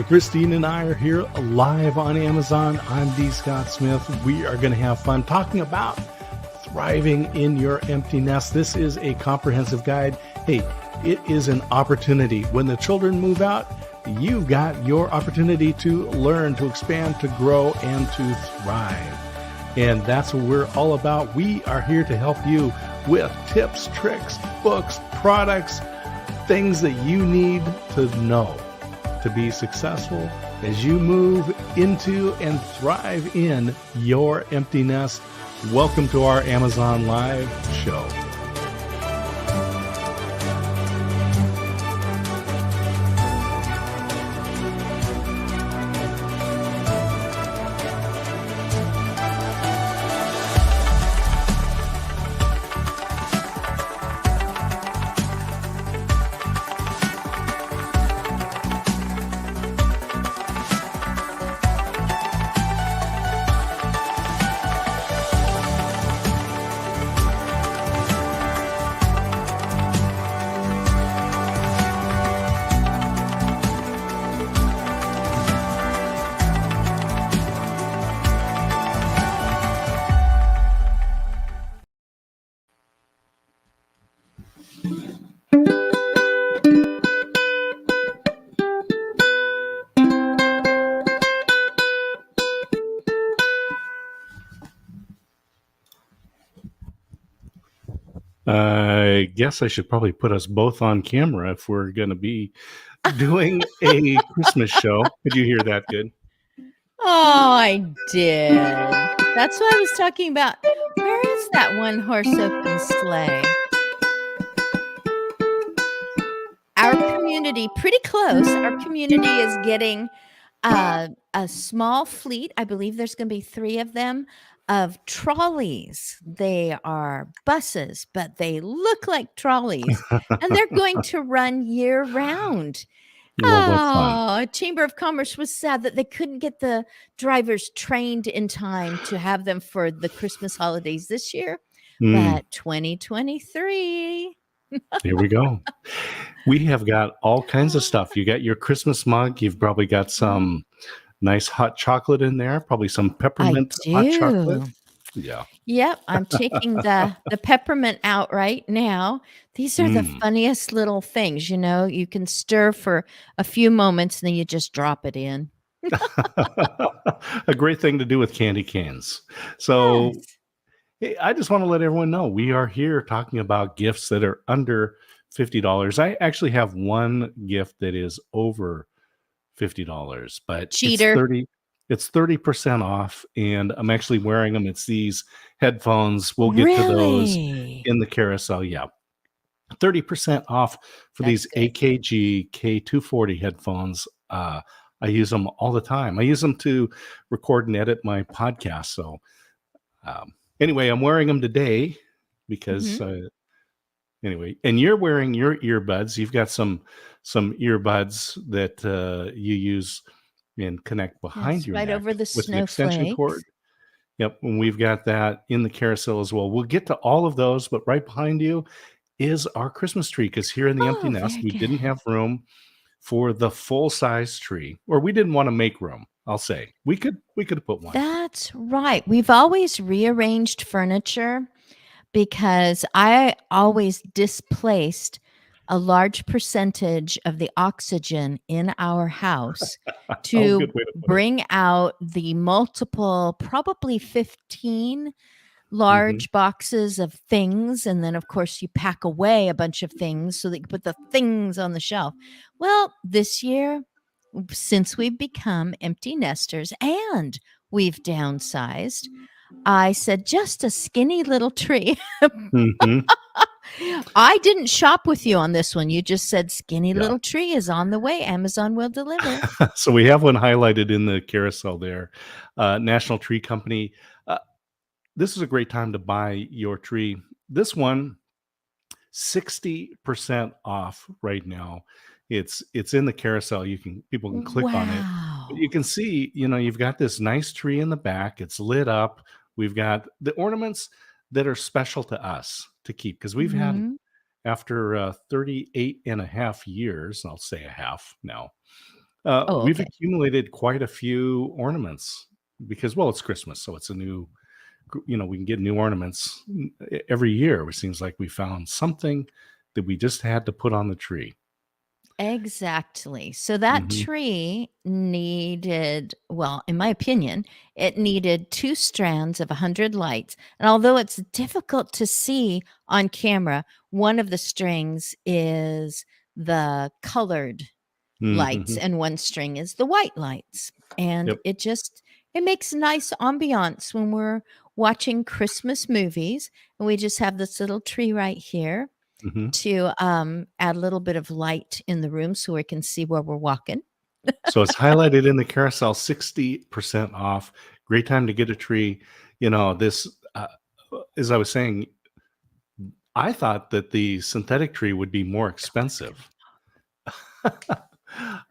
Christine and I are here live on Amazon. I'm D. Scott Smith. We are going to have fun talking about thriving in your empty nest. This is a comprehensive guide. Hey, it is an opportunity. When the children move out, you've got your opportunity to learn, to expand, to grow, and to thrive. And that's what we're all about. We are here to help you with tips, tricks, books, products, things that you need to know to be successful as you move into and thrive in your empty nest. Welcome to our Amazon Live show. I guess I should probably put us both on camera if we're going to be doing a Christmas show. Did you hear that good? Oh, I did. That's what I was talking about. Where is that one horse open sleigh? Our community, pretty close. Our community is getting a small fleet. I believe there's going to be 3 of them of trolleys. They are buses, but they look like trolleys, and they're going to run year round. Well, that's fun. Oh, Chamber of Commerce was sad that they couldn't get the drivers trained in time to have them for the Christmas holidays this year. But 2023. Here we go. We have got all kinds of stuff. You got your Christmas mug. You've probably got some nice hot chocolate in there, probably some peppermint hot chocolate. Yeah. Yep, I'm taking the peppermint out right now. These are the funniest little things, you know. You can stir for a few moments, and then you just drop it in. A great thing to do with candy cans. So Yes. hey, I just want to let everyone know we are here talking about gifts that are under $50. I actually have one gift that is over $50, but Cheater. it's 30% off, and I'm actually wearing them. It's these headphones. We'll get to those Really? in the carousel. Yeah. 30% off for That's these good. AKG K240 headphones. I use them all the time. I use them to record and edit my podcast. So anyway, I'm wearing them today because anyway, and you're wearing your earbuds. You've got some earbuds that you use and connect behind Yes, your right neck over the with an extension cord. snowflakes. Yep, and we've got that in the carousel as well. We'll get to all of those, but right behind you is our Christmas tree, because here in the empty Oh, nest, very we didn't good. have room for the full-size tree, or we didn't want to make room. I'll say we could have put one. That's right. We've always rearranged furniture because I always displaced a large percentage of the oxygen in our house Oh, to good way to put it. bring out the multiple, probably 15 large boxes of things. And then, of course, you pack away a bunch of things so that you can put the things on the shelf. Well, this year, since we've become empty nesters and we've downsized, I said, just a skinny little tree. Mhm. I didn't shop with you on this one. You just said skinny Yeah. little tree is on the way. Amazon will deliver. So we have one highlighted in the carousel there. National Tree Company. This is a great time to buy your tree. This one, 60% off right now. It's in the carousel. People can click on it. But Wow. you can see, you've got this nice tree in the back. It's lit up. We've got the ornaments that are special to us to keep, because we've had, after 38 and a half years, I'll say a half now, Oh, We've okay. accumulated quite a few ornaments because, well, it's Christmas, so it's a new, we can get new ornaments every year. It seems like we found something that we just had to put on the tree. Exactly. So that Hmm. tree needed, well, in my opinion, it needed 2 strands of 100 lights. And although it's difficult to see on camera, one of the strings is the colored lights Hmm. and one string is the white lights. And Yep. it makes nice ambiance when we're watching Christmas movies, and we just have this little tree right here Hmm. to add a little bit of light in the room so we can see where we're walking. So it's highlighted in the carousel, 60% off. Great time to get a tree. This, as I was saying, I thought that the synthetic tree would be more expensive.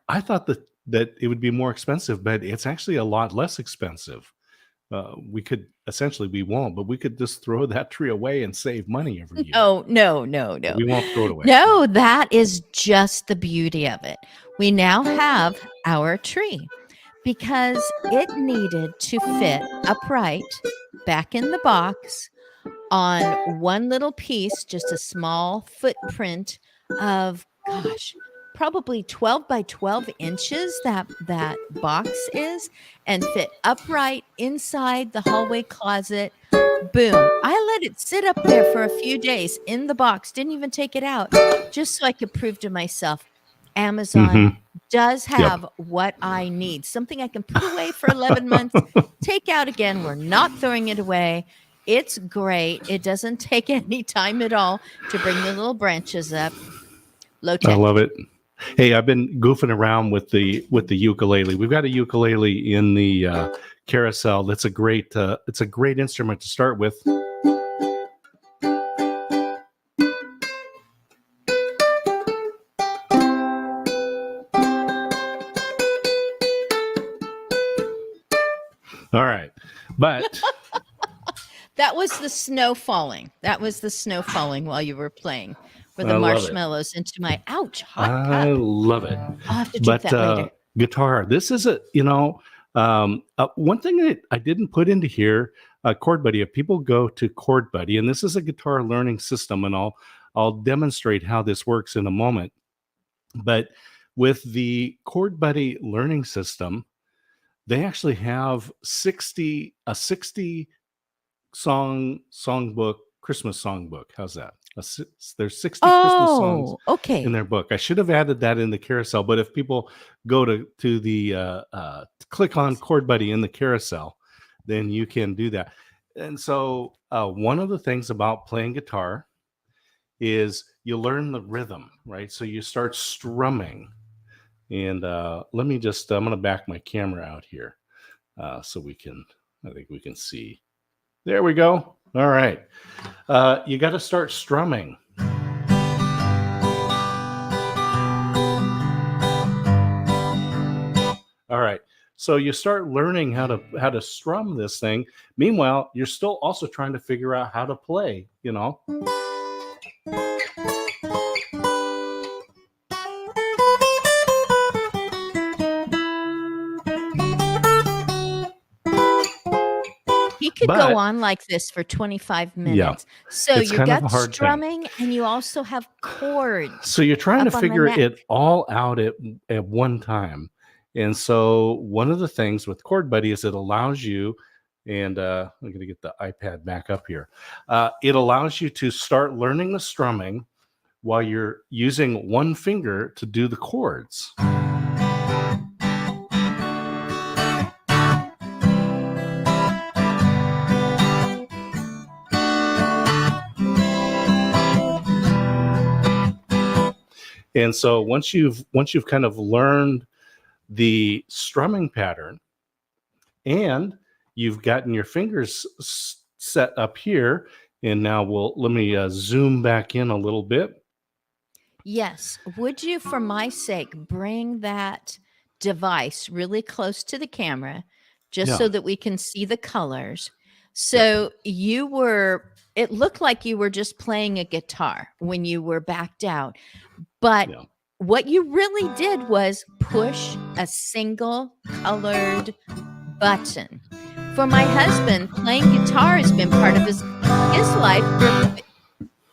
I thought that it would be more expensive, but it's actually a lot less expensive. We won't, but we could just throw that tree away and save money every year. No, no, no, But no. we won't throw it away. No. No, that is just the beauty of it. We now have our tree because it needed to fit upright back in the box on one little piece, just a small footprint of, gosh, probably 12 by 12 inches that box is, and fit upright inside the hallway closet. Boom. I let it sit up there for a few days in the box, didn't even take it out, just so I could prove to myself Amazon Hmm. does Yep. have what I need. Something I can put away for 11 months, take out again. We're not throwing it away. It's great. It doesn't take any time at all to bring the little branches up. Low I tech. love it. Hey, I've been goofing around with the ukulele. We've got a ukulele in the carousel. That's a great. It's a great instrument to start with. All right, but That was the snow falling. That was the snow falling while you were playing. Were the I love it. marshmallows into my hot I cup. love it. I'll have to drink But that later. guitar, this is one thing that I didn't put into here, Chord Buddy. If people go to Chord Buddy, and this is a guitar learning system, and I'll demonstrate how this works in a moment. But with the Chord Buddy learning system, they actually have 60 songbook, Christmas songbook. How's that? There's 60 Christmas songs Oh, in okay. their book. I should have added that in the carousel, but if people go to the click on Chord Buddy in the carousel, then you can do that. And so one of the things about playing guitar is you learn the rhythm, right? So you start strumming. And let me just, I'm going to back my camera out here so I think we can see. There we go. All right. You got to start strumming. All right. So you start learning how to strum this thing. Meanwhile, you're still also trying to figure out how to play, He could But go on like this for 25 yeah, minutes. So it's you kind of a got hard thing. strumming and you also have chords So you're trying to up on the figure neck. it all out at one time. And so one of the things with Chord Buddy is it allows you, and I'm going to get the iPad back up here. It allows you to start learning the strumming while you're using one finger to do the chords. And so once you've kind of learned the strumming pattern and you've gotten your fingers set up here, and now let me zoom back in a little bit. Yes. Would you, for my sake, bring that device really close to the camera just so Yeah. that we can see the colors? Yep. So it looked like you were just playing a guitar when you were backed out, but Yeah. what you really did was push a single colored button. For my husband, playing guitar has been part of his life for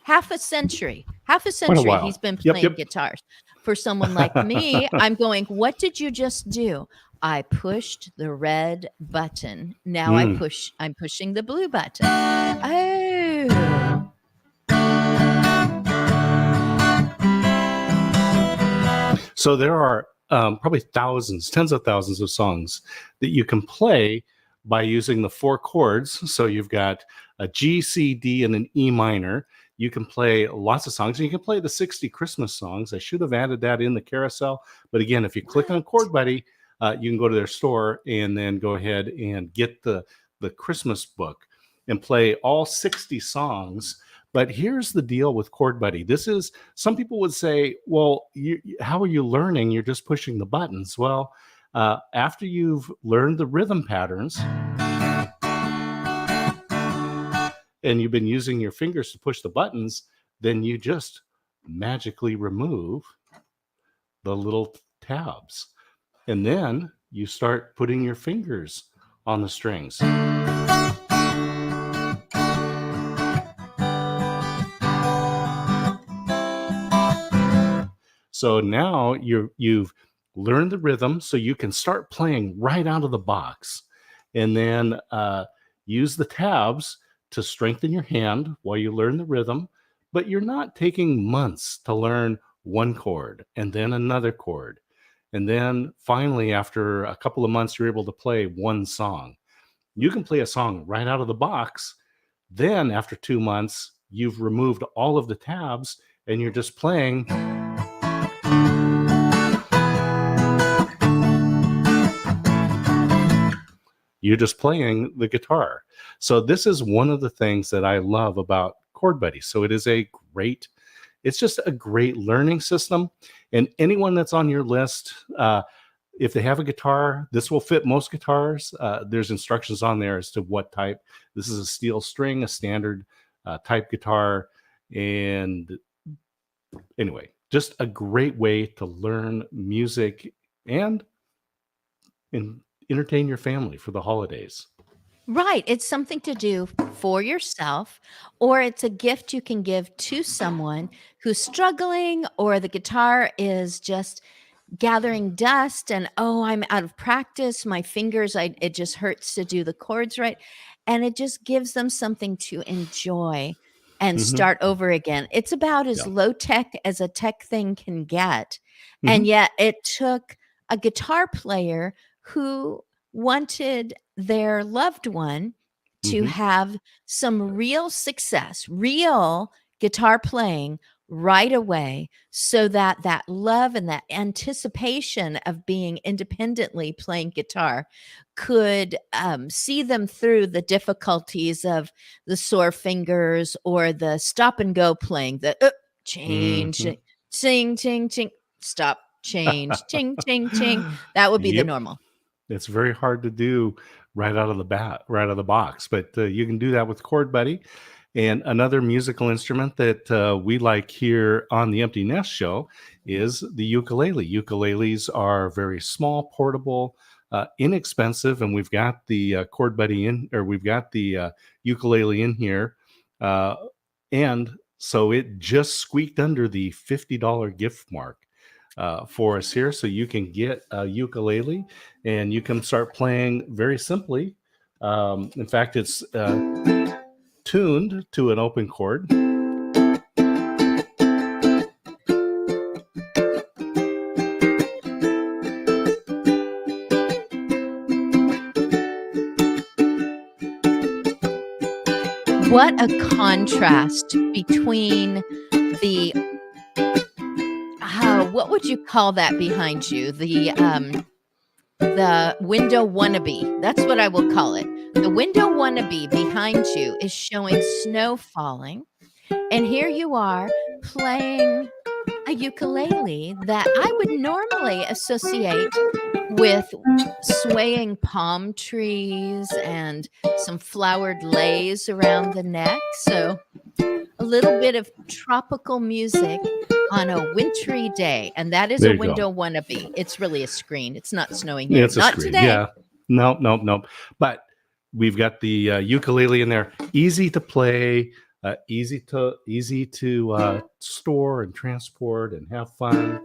half a century. Half a Quite a century he's while. been Yep, playing yep. guitars. For someone like me, I'm going, "What did you just do?" I pushed the red button. Now Mm. I'm pushing the blue button. Oh. So there are probably thousands, tens of thousands of songs that you can play by using the 4 chords. So you've got a G, C, D, and an E minor. You can play lots of songs, and you can play the 60 Christmas songs. I should have added that in the carousel. But again, if you click on Chord Buddy, you can go to their store and then go ahead and get the Christmas book and play all 60 songs. But here's the deal with Chord Buddy. This is, some people would say, well, how are you learning? You're just pushing the buttons. Well, after you've learned the rhythm patterns and you've been using your fingers to push the buttons, then you just magically remove the little tabs. And then you start putting your fingers on the strings. So now you've learned the rhythm, so you can start playing right out of the box, and then use the tabs to strengthen your hand while you learn the rhythm. But you're not taking months to learn one chord and then another chord. And then finally, after a couple of months, you're able to play one song. You can play a song right out of the box. Then after 2 months, you've removed all of the tabs and you're just playing. You're just playing the guitar. So this is one of the things that I love about Chord Buddy. So it's just a great learning system. And anyone that's on your list, if they have a guitar, this will fit most guitars. There's instructions on there as to what type. This is a steel string, a standard type guitar. And anyway, just a great way to learn music and entertain your family for the holidays. Right. It's something to do for yourself, or it's a gift you can give to someone who's struggling, or the guitar is just gathering dust and, oh, I'm out of practice. My fingers, it just hurts to do the chords right. And it just gives them something to enjoy and Hmm. start over again. It's about as Yeah. low tech as a tech thing can get. Hmm. And yet it took a guitar player who wanted their loved one to Hmm. have some real success, real guitar playing right away, so that that love and that anticipation of being independently playing guitar could see them through the difficulties of the sore fingers or the stop and go playing, the change, Hmm. ching, ching, ching, stop, change, ching, ching, ching. That would be the Yep. normal. It's very hard to do right out of the right out of the box, but you can do that with Chord Buddy. And another musical instrument that we like here on the Empty Nest Show is the ukulele. Ukuleles are very small, portable, inexpensive, and we've got the Chord Buddy we've got the ukulele in here, uh, and so it just squeaked under the $50 gift mark for us here. So you can get a ukulele and you can start playing very simply. In fact, it's tuned to an open chord. What a contrast between the what would you call that behind you? The window wannabe. That's what I will call it. The window wannabe behind you is showing snow falling, and here you are playing a ukulele that I would normally associate with swaying palm trees and some flowered leis around the neck. So a little bit of tropical music on a wintry day. And that is There a you go. window wannabe. It's really a screen. It's not snowing Yeah, here. it's a Not screen. today. Yeah. Nope, nope, nope. But we've got the ukulele in there. Easy to play, easy to store and transport and have fun.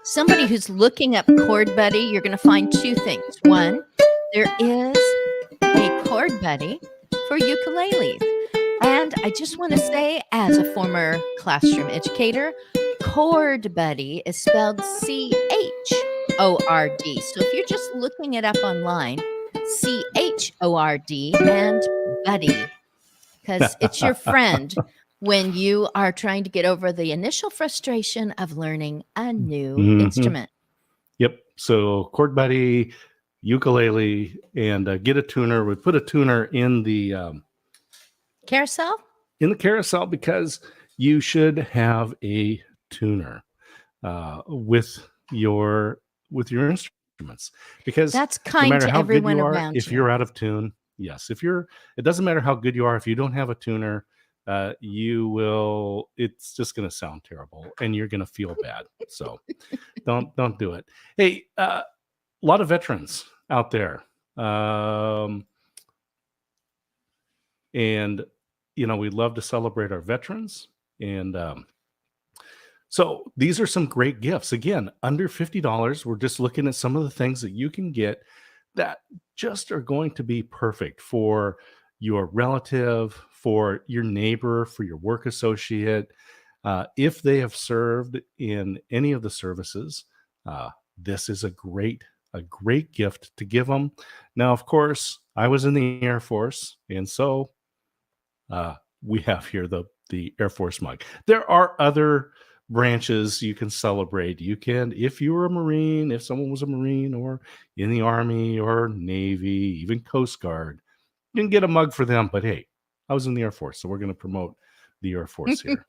Somebody who's looking up Chord Buddy, you're going to find two things. One, there is a Chord Buddy for ukuleles. And I just want to say, as a former classroom educator, Chord Buddy is spelled C-H-O-R-D. So if you're just looking it up online, C-H-O-R-D and Buddy, because it's your friend when you are trying to get over the initial frustration of learning a new instrument. Yep. So Chord Buddy, ukulele, and get a tuner. We put a tuner in the carousel because you should have a tuner with your instruments, because that's no kind matter to how good everyone you are, around if you. you're out of tune, yes, it doesn't matter how good you are, if you don't have a tuner, it's just going to sound terrible and you're going to feel bad. So don't do it. Hey, a lot of veterans out there. And we love to celebrate our veterans. And so these are some great gifts. Again, under $50. We're just looking at some of the things that you can get that just are going to be perfect for your relative, for your neighbor, for your work associate. If they have served in any of the services, this is a great gift to give them. Now, of course, I was in the Air Force, and so we have here the Air Force mug. There are other branches you can celebrate. You can, if you were a Marine, if someone was a Marine or in the Army or Navy, even Coast Guard, you can get a mug for them. But hey, I was in the Air Force, so we're going to promote the Air Force here.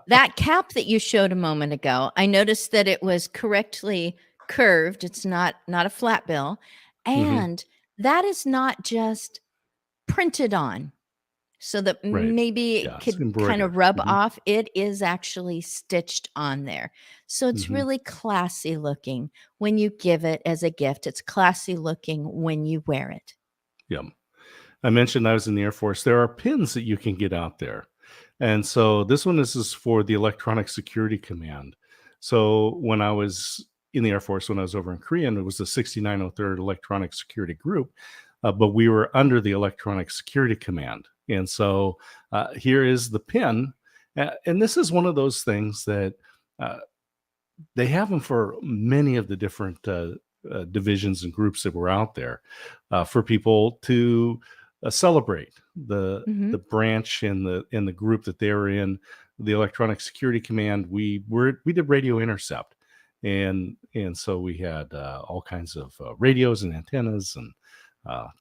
That cap that you showed a moment ago, I noticed that it was correctly curved. It's not a flat bill. And that is not just printed on so that maybe it could kind of rub off. It is actually stitched on there. So it's really classy looking when you give it as a gift. It's classy looking when you wear it. Yeah. I mentioned I was in the Air Force. There are pins that you can get out there. And so this one is for the Electronic Security Command. So when I was in the Air Force, when I was over in Korea, it was the 6903rd Electronic Security Group, but we were under the Electronic Security Command. And so here is the pin. And this is one of those things that they have them for many of the different divisions and groups that were out there for people to celebrate the branch and the group that they were in, the Electronic Security Command. We did radio intercept, and so we had all kinds of radios and antennas and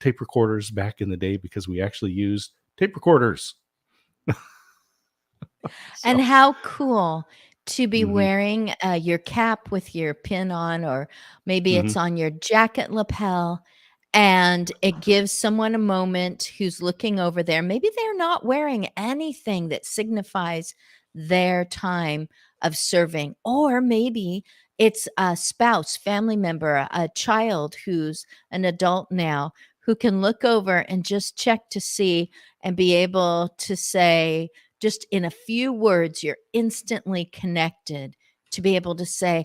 tape recorders back in the day, because we actually used tape recorders. And how cool to be wearing your cap with your pin on, or maybe it's on your jacket lapel, and it gives someone a moment who's looking over there. Maybe they're not wearing anything that signifies their time of serving, or maybe it's a spouse, family member, a child who's an adult now, who can look over and just check to see and be able to say, just in a few words, you're instantly connected to be able to say,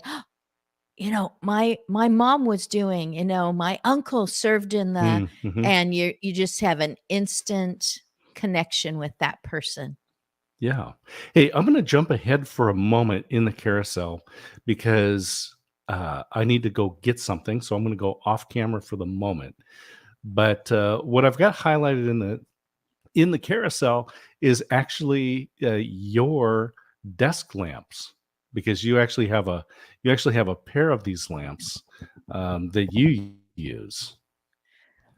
my mom was doing, my uncle served in the, and you just have an instant connection with that person. Yeah. Hey, I'm going to jump ahead for a moment in the carousel, because I need to go get something. So I'm going to go off camera for the moment. But what I've got highlighted in the carousel is actually your desk lamps, because you actually have a pair of these lamps that you use.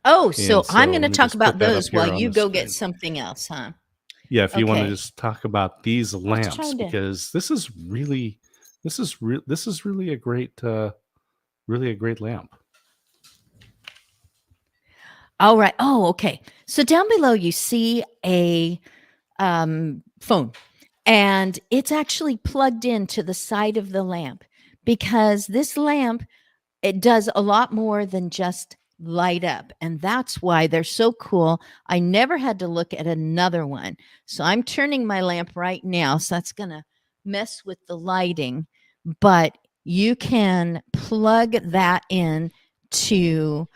Oh, so I'm going to talk about those while you go get something else, huh? Yeah, if you want to just talk about these lamps, because this is really a great lamp. All right. Oh, okay. So down below, you see a phone, and it's actually plugged into the side of the lamp because this lamp, it does a lot more than just light up. And that's why they're so cool. I never had to look at another one. So I'm turning my lamp right now. So that's going to mess with the lighting. But you can plug that in to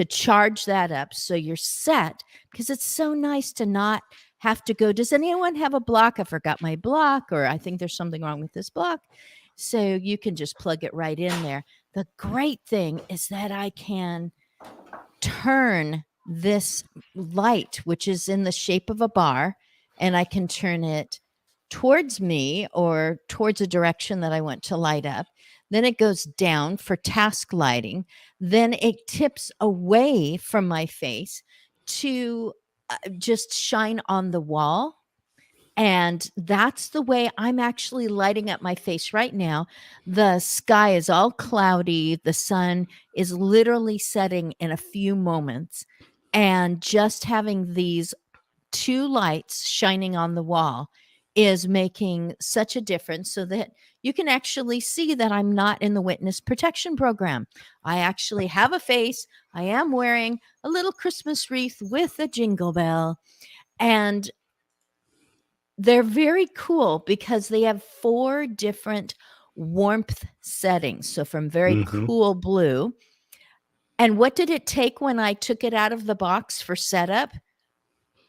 charge that up so you're set, because it's so nice to not have to go, does anyone have a block? I forgot my block, or I think there's something wrong with this block. So you can just plug it right in there. The great thing is that I can turn this light, which is in the shape of a bar, and I can turn it towards me or towards a direction that I want to light up. Then it goes down for task lighting. Then it tips away from my face to just shine on the wall. And that's the way I'm actually lighting up my face right now. The sky is all cloudy. The sun is literally setting in a few moments. And just having these two lights shining on the wall is making such a difference, so that you can actually see that I'm not in the witness protection program. I actually have a face. I am wearing a little Christmas wreath with a jingle bell. And they're very cool because they have 4 different warmth settings. So from very Mm-hmm. cool blue. And what did it take when I took it out of the box for setup?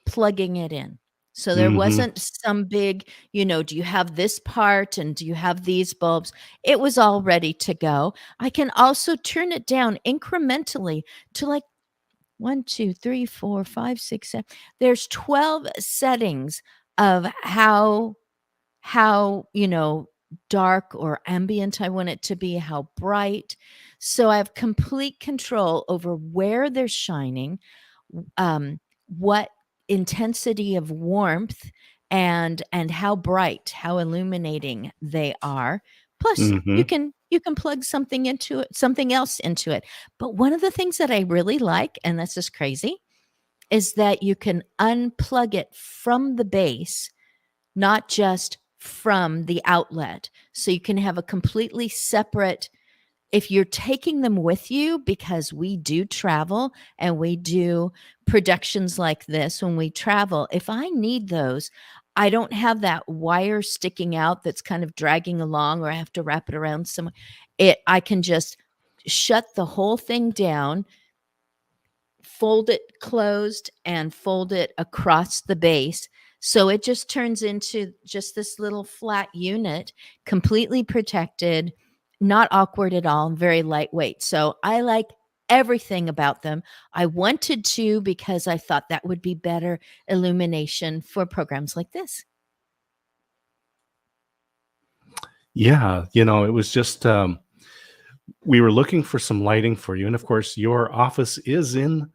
Plugging it in. So there Mm-hmm. wasn't some big, do you have this part and do you have these bulbs? It was all ready to go. I can also turn it down incrementally to like 1, 2, 3, 4, 5, 6, 7. There's 12 settings of how dark or ambient I want it to be, how bright. So I have complete control over where they're shining, what intensity of warmth, and how bright, how illuminating they are. Plus Mm-hmm. you can plug something else into it. But one of the things that I really like, and this is crazy, is that you can unplug it from the base, not just from the outlet. So you can have a completely separate, if you're taking them with you, because we do travel and we do productions like this when we travel. If I need those, I don't have that wire sticking out that's kind of dragging along, or I have to wrap it around somewhere. I can just shut the whole thing down, fold it closed, and fold it across the base. So it just turns into just this little flat unit, completely protected, not awkward at all, and very lightweight. So I like everything about them. I wanted to, because I thought that would be better illumination for programs like this. Yeah, it was just we were looking for some lighting for you, and of course, your office is in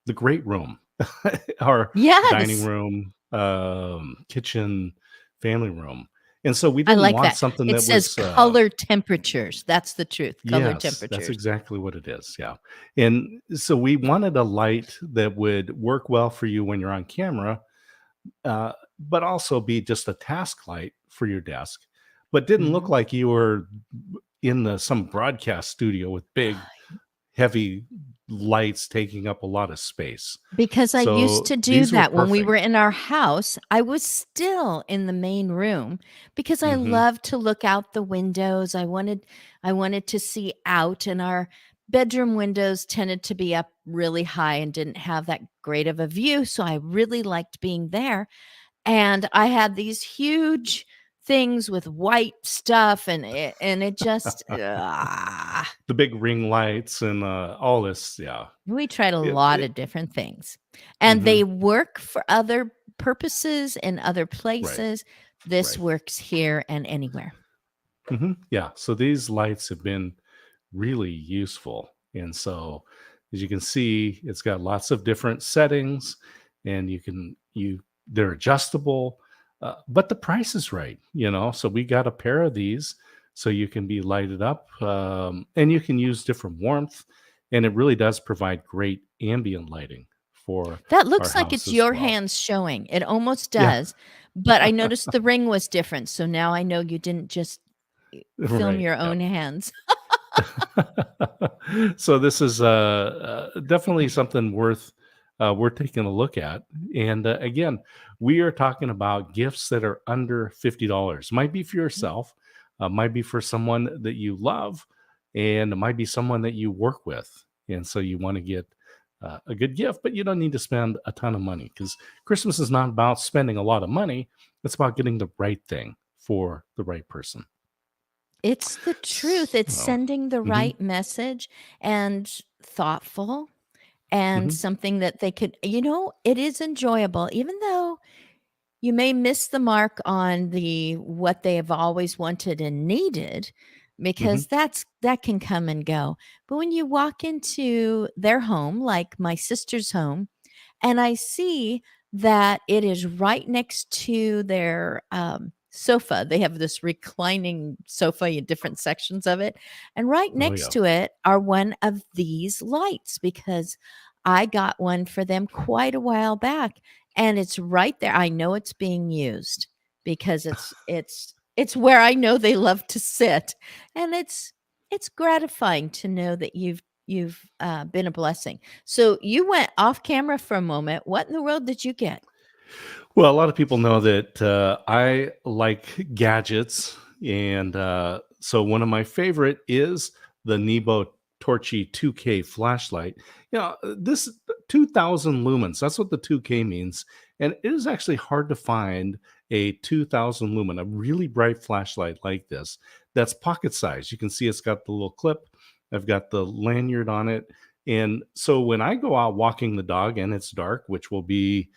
the great room, our dining Yes, room, kitchen, family room, and so we I didn't like want that. something It that says was color temperatures. That's the truth. Color yes, that's temperatures. exactly what it is. Yeah, and so we wanted a light that would work well for you when you're on camera, but also be just a task light for your desk, but didn't look Mhm. like you were in some broadcast studio with big, heavy lights taking up a lot of space. Because I used So to do these were that when we were perfect. in our house. I was still in the main room because I Hmm. loved to look out the windows. I wanted to see out, and our bedroom windows tended to be up really high and didn't have that great of a view, so I really liked being there. And I had these huge things with white stuff, and it just The big ring lights and all this. Yeah. we tried a It, lot it, of different things, and hmm. they work for other purposes in other Right. places. This Right. works here and anywhere. Yeah. So these lights have been really useful. And so as you can see, it's got lots of different settings, and they're adjustable, but the price is right, so we got a pair of these so you can be lighted up, and you can use different warmth, and it really does provide great ambient lighting for That our looks like house it's as your well. hands showing. It almost Yeah. does, but I noticed the ring was different, so now I know you didn't just film Right. your Yeah. own hands. So this is definitely something worth taking a look at. And again, we are talking about gifts that are under $50. Might be for Mhm. yourself, might be for someone that you love, and it might be someone that you work with. And so you want to get a good gift, but you don't need to spend a ton of money because Christmas is not about spending a lot of money. It's about getting the right thing for the right person. It's the truth. It's So, sending the mhm, right message and thoughtful and mhm, something that they could, it is enjoyable, even though you may miss the mark on the what they have always wanted and needed, mhm. because that can come and go. But when you walk into their home, like my sister's home, and I see that it is right next to their sofa. They have this reclining sofa in different sections of it. And right Oh, next yeah. to it are one of these lights because I got one for them quite a while back. And it's right there. I know it's being used because it's where I know they love to sit. And it's gratifying to know that you've been a blessing. So you went off camera for a moment. What in the world did you get? Well, a lot of people know that I like gadgets, and so one of my favorite is the Nebo Torchy 2K flashlight. This 2,000 lumens. That's what the 2K means, and it is actually hard to find a 2,000 lumen, a really bright flashlight like this that's pocket size. You can see it's got the little clip. I've got the lanyard on it, and so when I go out walking the dog and it's dark, which will be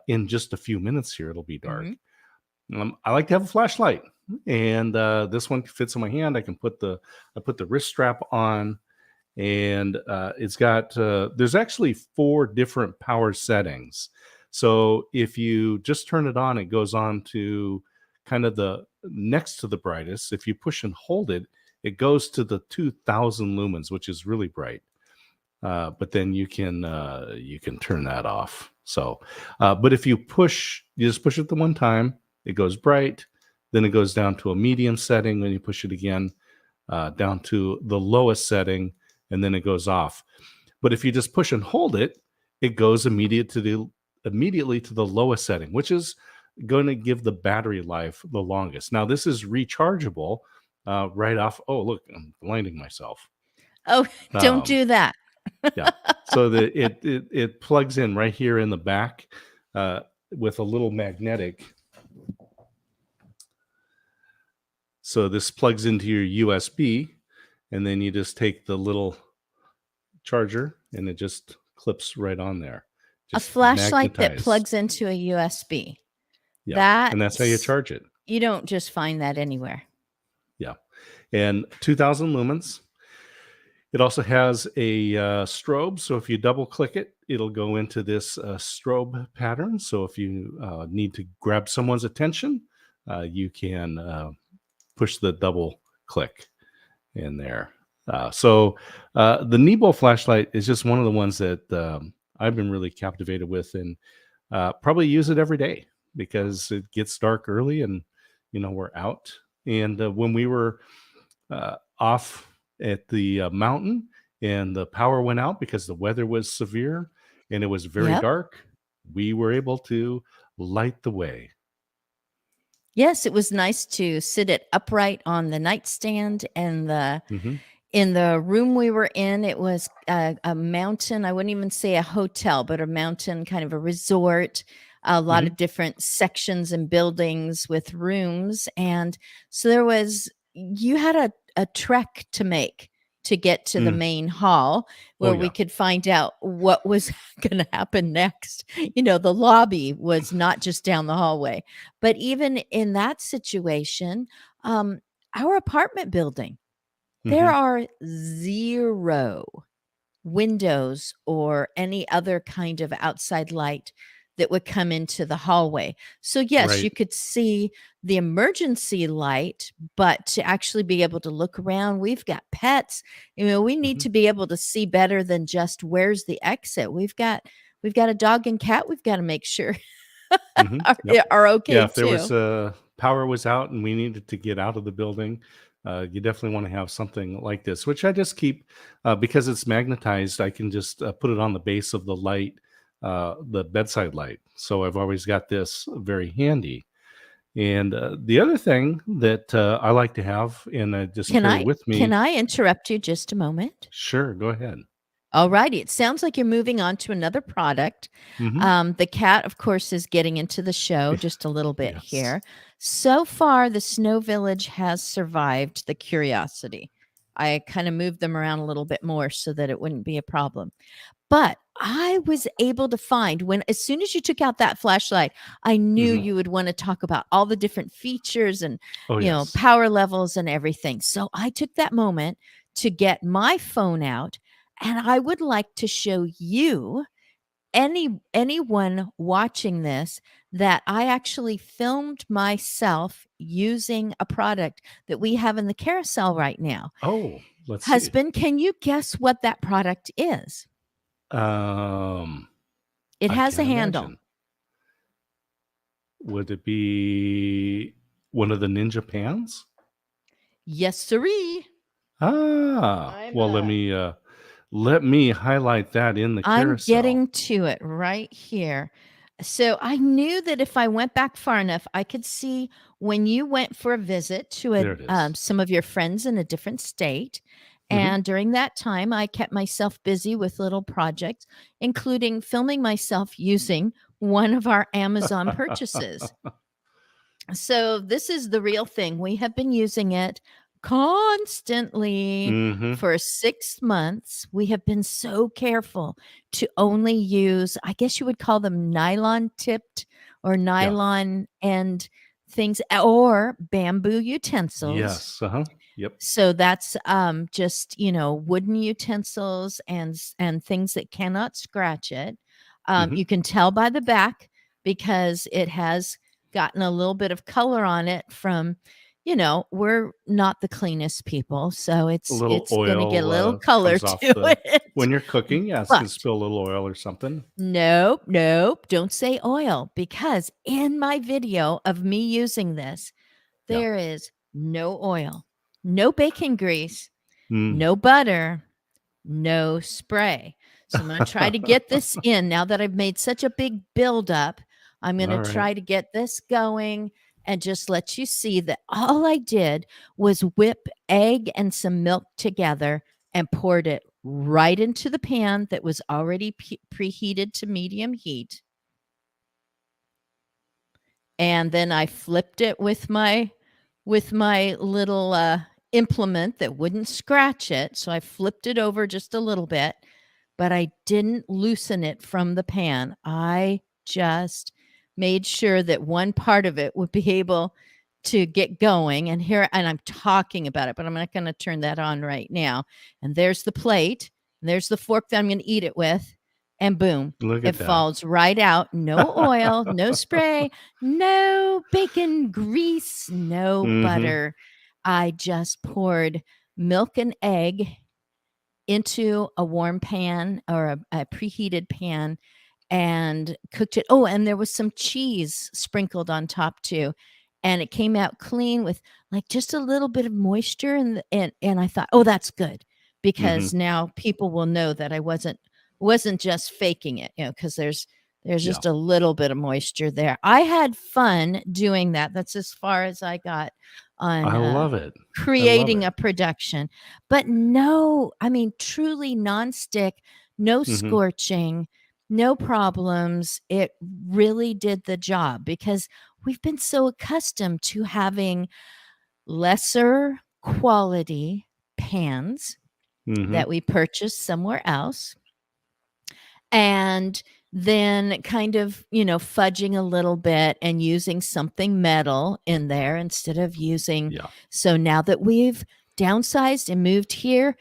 in just a few minutes here, it'll be dark. Mhm. I like to have a flashlight, and this one fits in my hand. I put the wrist strap on, and it's got there's actually four different power settings. So if you just turn it on, it goes on to kind of the next to the brightest. If you push and hold it, it goes to the 2,000 lumens, which is really bright. But then you can turn that off. So, but if you just push it the one time, it goes bright. Then it goes down to a medium setting. Then you push it again down to the lowest setting, and then it goes off. But if you just push and hold it, it goes immediately to the lowest setting, which is going to give the battery life the longest. Now, this is rechargeable right off. Oh, look, I'm blinding myself. Oh, don't Um, do that. yeah. So it plugs in right here in the back uh, with a little magnetic. So this plugs into your USB, and then you just take the little charger, and it just clips right on there, A just flashlight that magnetized. plugs into a USB. Yeah, and that's how you That's charge it. you don't just find that anywhere. Yeah, and 2,000 lumens. It also has a strobe, so if you double click it, it'll go into this strobe pattern. So if you need to grab someone's attention, you can push the double click in there. The Nebo flashlight is just one of the ones that I've been really captivated with, and probably use it every day because it gets dark early, and we're out. And when we were off at the mountain and the power went out because the weather was severe and it was very Yep. dark, we were able to light the way. Yes, it was nice to sit it upright on the nightstand, and the Hmm. in the room we were in, it was a mountain. I wouldn't even say a hotel, but a mountain, kind of a resort, a lot Hmm. of different sections and buildings with rooms. And so you had a trek to make to get to the Mm. main hall Oh where we yeah. could find out what was going to happen next. The lobby was not just down the hallway, but even in that situation, um, our apartment building, there Hmm. are 0 windows or any other kind of outside light that would come into the hallway. So, yes, Right. you could see the emergency light, but to actually be able to look around, we've got pets. We need Hmm. to be able to see better than just where's the exit. we've got a dog and cat. We've got to make sure Yep. are Yeah, okay if there was too. power was out and we needed to get out of the building, you definitely want to have something like this, which I just keep because it's magnetized. I can just put it on the base of the light, the bedside light. So I've always got this very handy. And the other thing that I like to have and I just Can carry I with can me, I interrupt you just a moment? sure, go ahead. Alrighty. It sounds like you're moving on to another product. Hmm. The cat, of course, is getting into the show just a little bit Yes. here. So far, the Snow Village has survived the Curiosity. I kind of moved them around a little bit more so that it wouldn't be a problem. But I was able to find when, as soon as you took out that flashlight, I knew Hmm. you would want to talk about all the different features and, Oh, yes. power levels and everything. So I took that moment to get my phone out, and I would like to show you, anyone watching this, that I actually filmed myself using a product that we have in the carousel right now. Oh, let's see. Husband, can you guess what that product is? Um, It I has a can't handle. imagine. Would it be one of the ninja pans? Yes, siree. I'm Well, let me highlight that in the I'm carousel. getting to it right here. So I knew that if I went back far enough, I could see when you went for a visit to There it is. some of your friends in a different state. Mhm. And during that time, I kept myself busy with little projects, including filming myself using one of our Amazon purchases. So this is the real thing. We have been using it constantly Mhm. for 6 months. We have been so careful to only use, I guess you would call them nylon tipped or Yeah. nylon end things, or bamboo utensils. Yes. Uh-huh. Yep. So that's just, wooden utensils and things that cannot scratch it. Mhm. You can tell by the back because it has gotten a little bit of color on it from, we're not the cleanest people, so A it's little it's going to get a oil little color comes off to the it. when you're cooking, yes, But can spill a little oil or something. nope, nope, don't say oil, because in my video of me using this, Yeah. there is no oil, no bacon grease, Mm. no butter, no spray. So I'm going to try to get this in now that I've made such a big buildup. I'm going to All right. try to get this going and just let you see that all I did was whip egg and some milk together and poured it right into the pan that was already preheated to medium heat. And then I flipped it with my little implement that wouldn't scratch it. So I flipped it over just a little bit, but I didn't loosen it from the pan. I just made sure that one part of it would be able to get going. And I'm talking about it, but I'm not going to turn that on right now. And there's the plate, and there's the fork that I'm going to eat it with. And boom, Look it at that. falls right out. No oil, no spray, no bacon grease, no Mhm. butter. I just poured milk and egg into a warm pan or a preheated pan and cooked it. Oh, and there was some cheese sprinkled on top too. And it came out clean with like just a little bit of moisture. And I thought, oh, that's good, because Mhm. now people will know that I wasn't just faking it, because there's Yeah. just a little bit of moisture there. I had fun doing that. That's as far as I got on I love it. I love creating it. a production. But no, I mean, truly nonstick, no Mhm. scorching, no problems. It really did the job because we've been so accustomed to having lesser quality pans Mhm. that we purchased somewhere else, and then kind of, fudging a little bit and using something metal in there instead of using. Yeah. So now that we've downsized and moved here,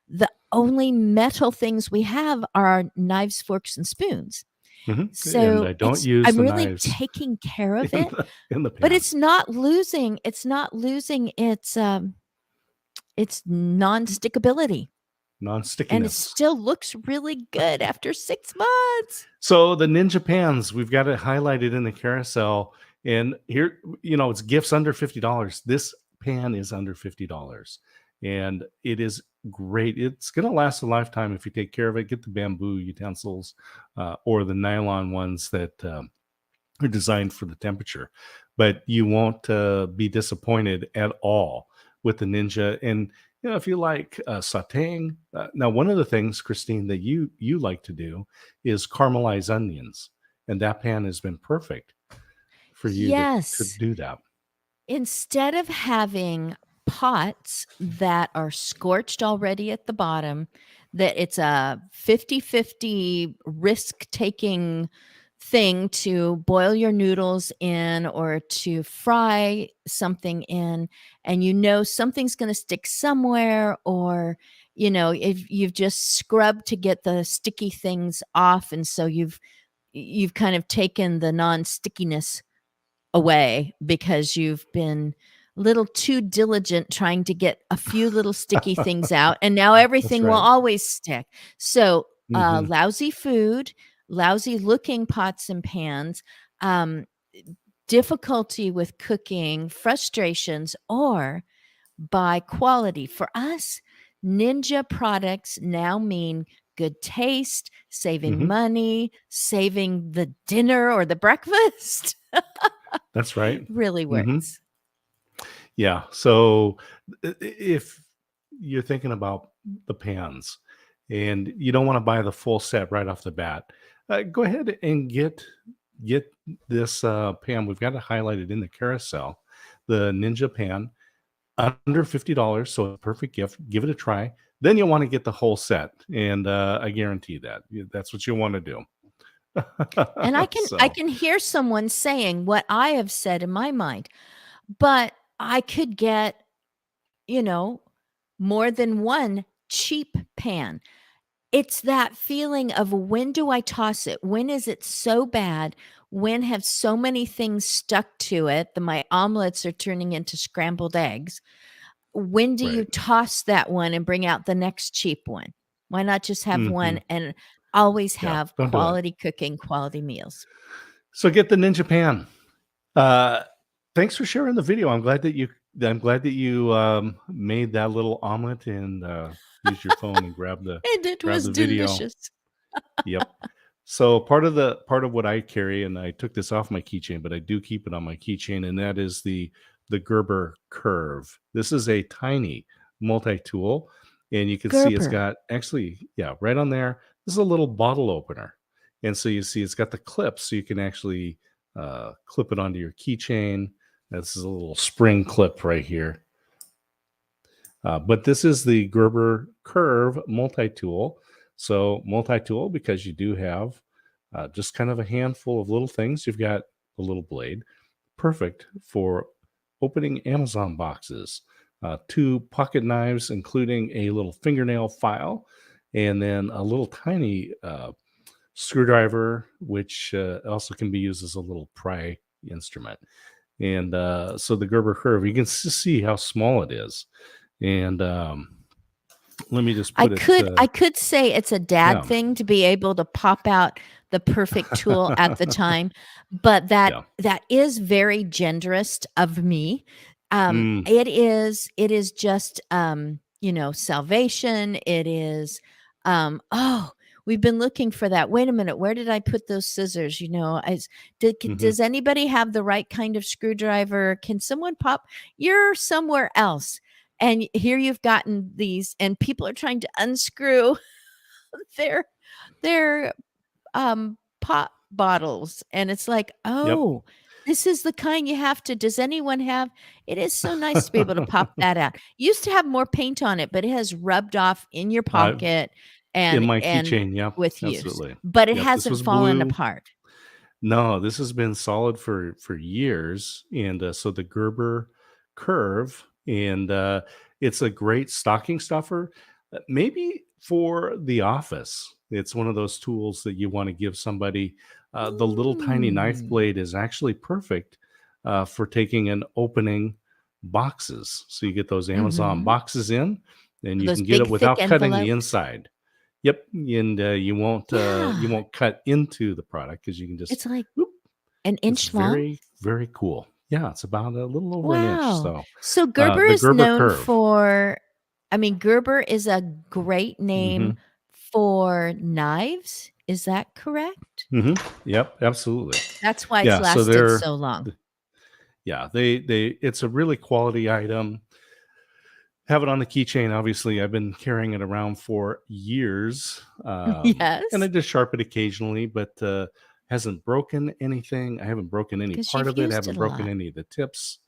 the only metal things we have are knives, forks, and spoons. Mhm. And So I don't use I'm the really knives taking care of in it, the but pan. it's not losing its non-stickability. and it non-stickiness. still looks really good after 6 months. So the Ninja pans, we've got it highlighted in the carousel, and here, it's gifts under $50. This pan is under $50, and it is great. It's going to last a lifetime if you take care of it. Get the bamboo utensils or the nylon ones that are designed for the temperature, but you won't be disappointed at all with the Ninja. And if you like sautéing, now one of the things, Christine, that you like to do is caramelize onions, and that pan has been perfect for you to Yes. do that. Instead of having pots that are scorched already at the bottom, that it's a 50-50 risk-taking thing to boil your noodles in or to fry something in, and something's going to stick somewhere, or if you've just scrubbed to get the sticky things off, and so you've kind of taken the non-stickiness away because you've been a little too diligent trying to get a few little sticky things out, and now everything will right. always stick. So Mhm. lousy food, lousy looking pots and pans, difficulty with cooking, frustrations, or by quality. For us, Ninja products now mean good taste, saving Mhm. money, saving the dinner or the breakfast. That's right. Really Mhm. works. Yeah. So if you're thinking about the pans and you don't want to buy the full set right off the bat, go ahead and get this pan. We've got it highlighted in the carousel, the Ninja pan, under $50. So a perfect gift. Give it a try. Then you'll want to get the whole set, and I guarantee that's what you want to do. And I So can hear someone saying what I have said in my mind, but I could get, more than one cheap pan. It's that feeling of, when do I toss it? When is it so bad? When have so many things stuck to it that my omelets are turning into scrambled eggs? When do you right. toss that one and bring out the next cheap one? Why not just have Hmm. one and always Yeah. have Don't do it. quality cooking, quality meals? So get the Ninja pan. Uh, Thanks for sharing the video. I'm glad that you made that little omelet and used your phone and And it grab was the video. delicious. Yep. So part of what I carry, and I took this off my keychain, but I do keep it on my keychain, and that is the Gerber Curve. This is a tiny multi-tool, and you can see it's Gerber. got actually, yeah, right on there. This is a little bottle opener, and so you see it's got the clips, so you can actually clip it onto your keychain. This is a little spring clip right here. But this is the Gerber Curve multi-tool. So multi-tool because you do have just kind of a handful of little things. You've got a little blade, perfect for opening Amazon boxes. Two pocket knives, including a little fingernail file, and then a little tiny screwdriver, which also can be used as a little pry instrument. And so the Gerber Curve, you can see how small it is. And let me just I put it. could say it's a dad Yeah, thing to be able to pop out the perfect tool at the time, but that yeah. is very generous of me. Mm, It is just salvation. It is oh, we've been looking for that. Wait a minute, where did I put those scissors? mhm. Does anybody have the right kind of screwdriver? Can someone pop? You're somewhere else. And here you've gotten these, and people are trying to unscrew their their pop bottles, and it's like, Yep. oh, this is the kind you have to. Does anyone have? It is so nice to be able to pop that out. Used to have more paint on it, but it has rubbed off in your Uh, pocket in and my keychain, yeah, with use, absolutely. but it Yep, this hasn't was fallen blue. apart. No, this has been solid for years, and so the Gerber Curve, and it's a great stocking stuffer, maybe for the office. It's one of those tools that you want to give somebody. The little tiny knife Mm. blade is actually perfect for taking and opening boxes. So you get those Amazon Mhm. boxes in, and you Those can get it big, thick without cutting the envelopes. inside. Yep, and you Yeah. won't cut into the product because you can just It's like whoop. an It's inch long. very, very cool. Yeah, it's about a little over an inch. Wow. So So Gerber the is Gerber known Curve. for, I mean, Gerber is a great name Hmm. for knives. Is that correct? Hmm. Yep, absolutely. That's why it's Yeah, so lasted so long. yeah, they it's a really quality item. Have it on the keychain. Obviously, I've been carrying it around for years, and I Yes, just sharp it occasionally, but hasn't broken anything. I haven't broken any because part you've of it. I used haven't it a broken lot. any of the tips,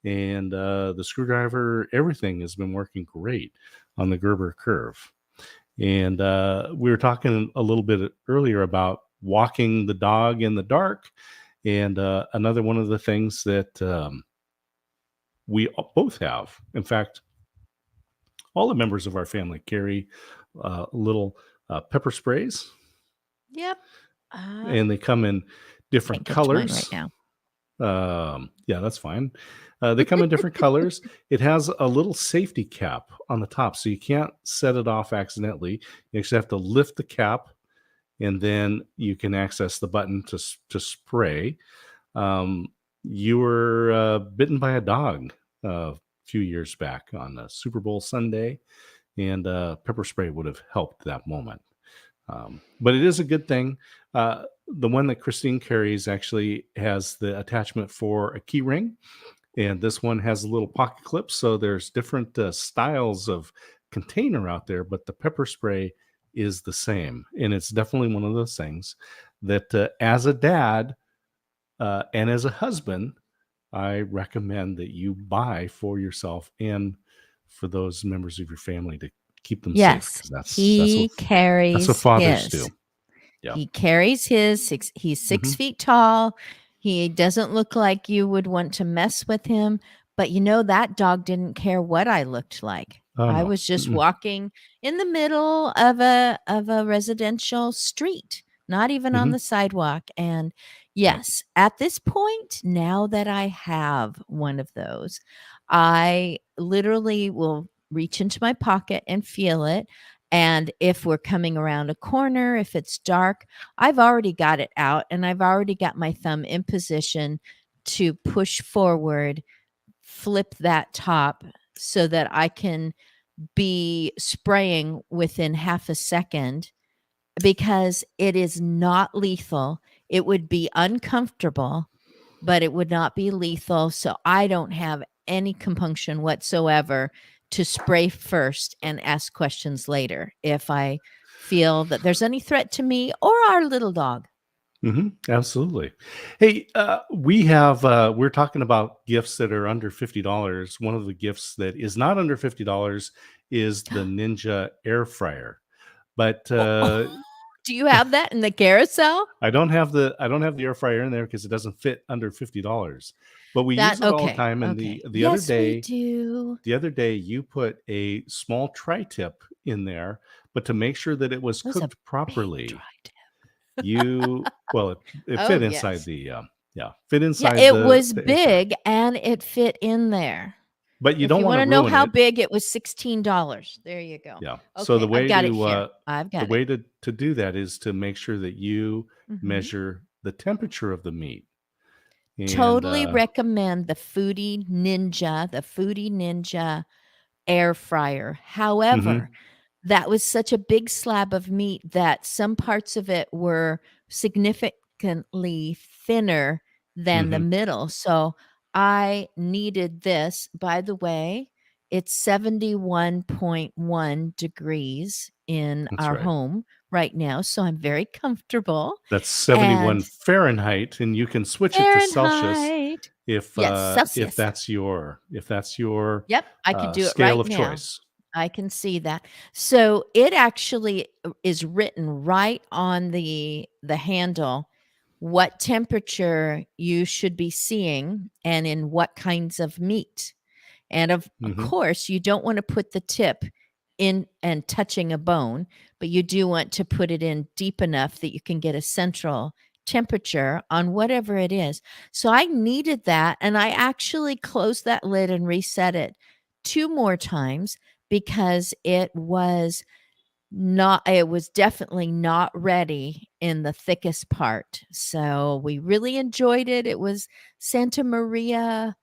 and the screwdriver. Everything has been working great on the Gerber Curve. And we were talking a little bit earlier about walking the dog in the dark, and another one of the things that we both have. In fact, all the members of our family carry little pepper sprays, Yep. and they come in different Can't catch mine right colors. now. Yeah, that's fine. They come in different colors. It has a little safety cap on the top, so you can't set it off accidentally. You actually have to lift the cap, and then you can access the button to spray. Um, you were bitten by a dog a few years back on a Super Bowl Sunday, and pepper spray would have helped that moment. But it is a good thing. The one that Christine carries actually has the attachment for a key ring, and this one has a little pocket clip. So there's different styles of container out there, but the pepper spray is the same. And it's definitely one of those things that as a dad and as a husband, I recommend that you buy for yourself and for those members of your family to keep them safe, Yes, because he that's what carries fathers do. his. Yeah. He carries his. He's Hmm. 6 feet tall. He doesn't look like you would want to mess with him. But you know, that dog didn't care what I looked like. Oh I no. was just Mm-mm. walking in the middle of a residential street, not even on Hmm. the sidewalk. And Yep. yes, at this point, now that I have one of those, I literally will reach into my pocket and feel it. And if we're coming around a corner, if it's dark, I've already got it out and I've already got my thumb in position to push forward, flip that top so that I can be spraying within half a second, because it is not lethal. It would be uncomfortable, but it would not be lethal. So I don't have any compunction whatsoever to spray first and ask questions later if I feel that there's any threat to me or our little dog. Hmm. Absolutely. Hey, we're talking about gifts that are under $50. One of the gifts that is not under $50 is the Ninja air fryer. But Oh, do you have that in the carousel? I don't have the air fryer in there because it doesn't fit under $50. But we use That it all the okay, time. And okay. the other Yes, we day, do. you put a small tri-tip in there, but to make sure that it was It was a cooked big properly, dry tip. it Oh, fit inside yes. the fit Yeah, inside it was the air fryer. big and it fit in there. But you If don't you want to wanna know ruin how it. big, it was $16. There you go. Yeah. So Okay, I've got it here. I've the got it. way to do that is to make sure that you Mhm. measure the temperature of the meat. And Totally recommend the Foodie Ninja air fryer. mhm, However, that was such a big slab of meat that some parts of it were significantly thinner than the mhm, middle. So I needed this. By the way, it's 71.1 degrees in that's our right. home right now. So I'm very comfortable. That's 71 And Fahrenheit, and you can switch it to Celsius Fahrenheit. Yes, if Celsius. that's your Yep, I could do it scale right of now. choice. I can see that. So it actually is written right on the handle what temperature you should be seeing and in what kinds of meat. And of Mhm, course, you don't want to put the tip in and touching a bone, but you do want to put it in deep enough that you can get a central temperature on whatever it is. So I needed that. And I actually closed that lid and reset it 2 more times because it was definitely not ready in the thickest part. So we really enjoyed it. It was Santa Maria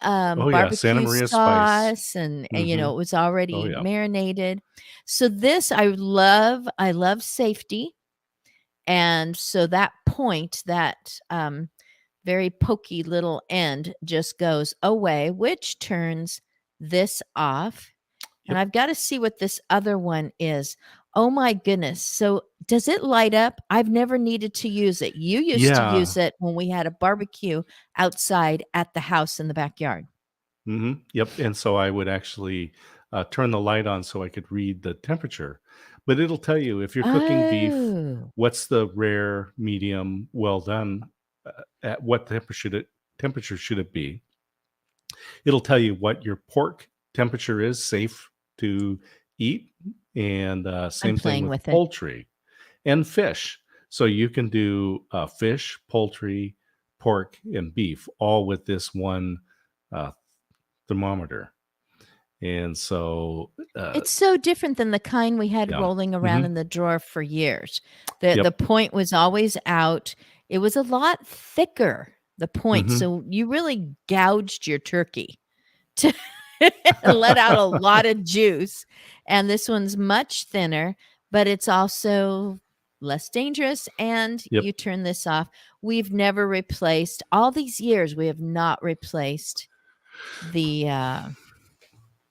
Oh yeah, Santa barbecue Maria spice. sauce, and Hmm. it was Oh already yeah. marinated. So this I love safety. And so that point, that very pokey little end just goes away, which turns this off. And Yep. I've got to see what this other one is. Oh my goodness. So does it light up? I've never needed to use it. You used to Yeah. use it when we had a barbecue outside at the house in the backyard. Yep. And so I would actually turn the light on so I could read the temperature. But it'll tell you if you're cooking beef, Oh, what's the rare, medium, well done, at what temperature should it be? It'll tell you what your pork temperature is safe to eat, and I'm same thing playing with with it. poultry and fish. So you can do fish, poultry, pork, and beef all with this one uh, thermometer. And so, It's so different than the kind we had yeah. rolling around Hmm. in the drawer for years. The Yep. point was always out. It was a lot thicker, the point. Hmm. So you really gouged your turkey to and let out a lot of juice. And this one's much thinner, but it's also less dangerous. And Yep. you turn this off. We've never replaced, all these years, we have not replaced the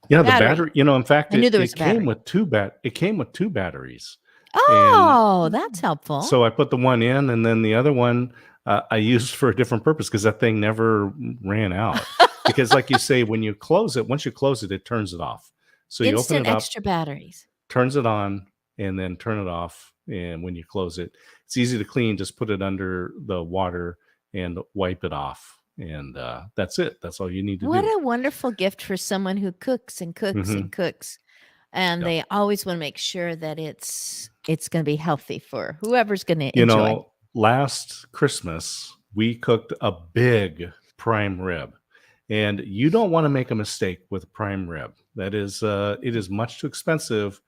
Yeah, the battery. battery, in fact, I knew it there was it a came battery. with two batteries. And Oh, that's helpful. so I put the one in, and then the other one I used for a different purpose because that thing never ran out. Because, like you say, when you close it, once you close it, it turns it off. So you open Instant it up, extra batteries. turns it on, and then turn it off. And when you close it, it's easy to clean. Just put it under the water and wipe it off. And that's it. That's all you need to What do. a wonderful gift for someone who cooks and cooks Hmm. and cooks. And Yeah. they always want to make sure that it's going to be healthy for whoever's going to You enjoy. know, last Christmas, we cooked a big prime rib. And you don't want to make a mistake with prime rib. That is, it is much too expensive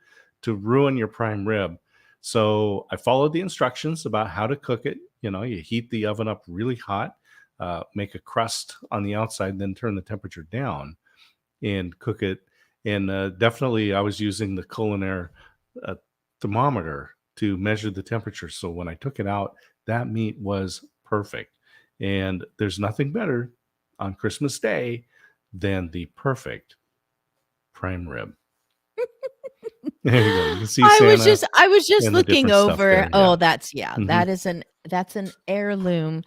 to ruin your prime rib. So I followed the instructions about how to cook it. You heat the oven up really hot, make a crust on the outside, then turn the temperature down and cook it. And definitely, I was using the Culinaire uh, thermometer to measure the temperature. So when I took it out, that meat was perfect. And there's nothing better on Christmas Day than the perfect prime rib. There you go. You can see Santa I was just and the looking different stuff over. there. Oh, Yeah. that's Hmm. that's an heirloom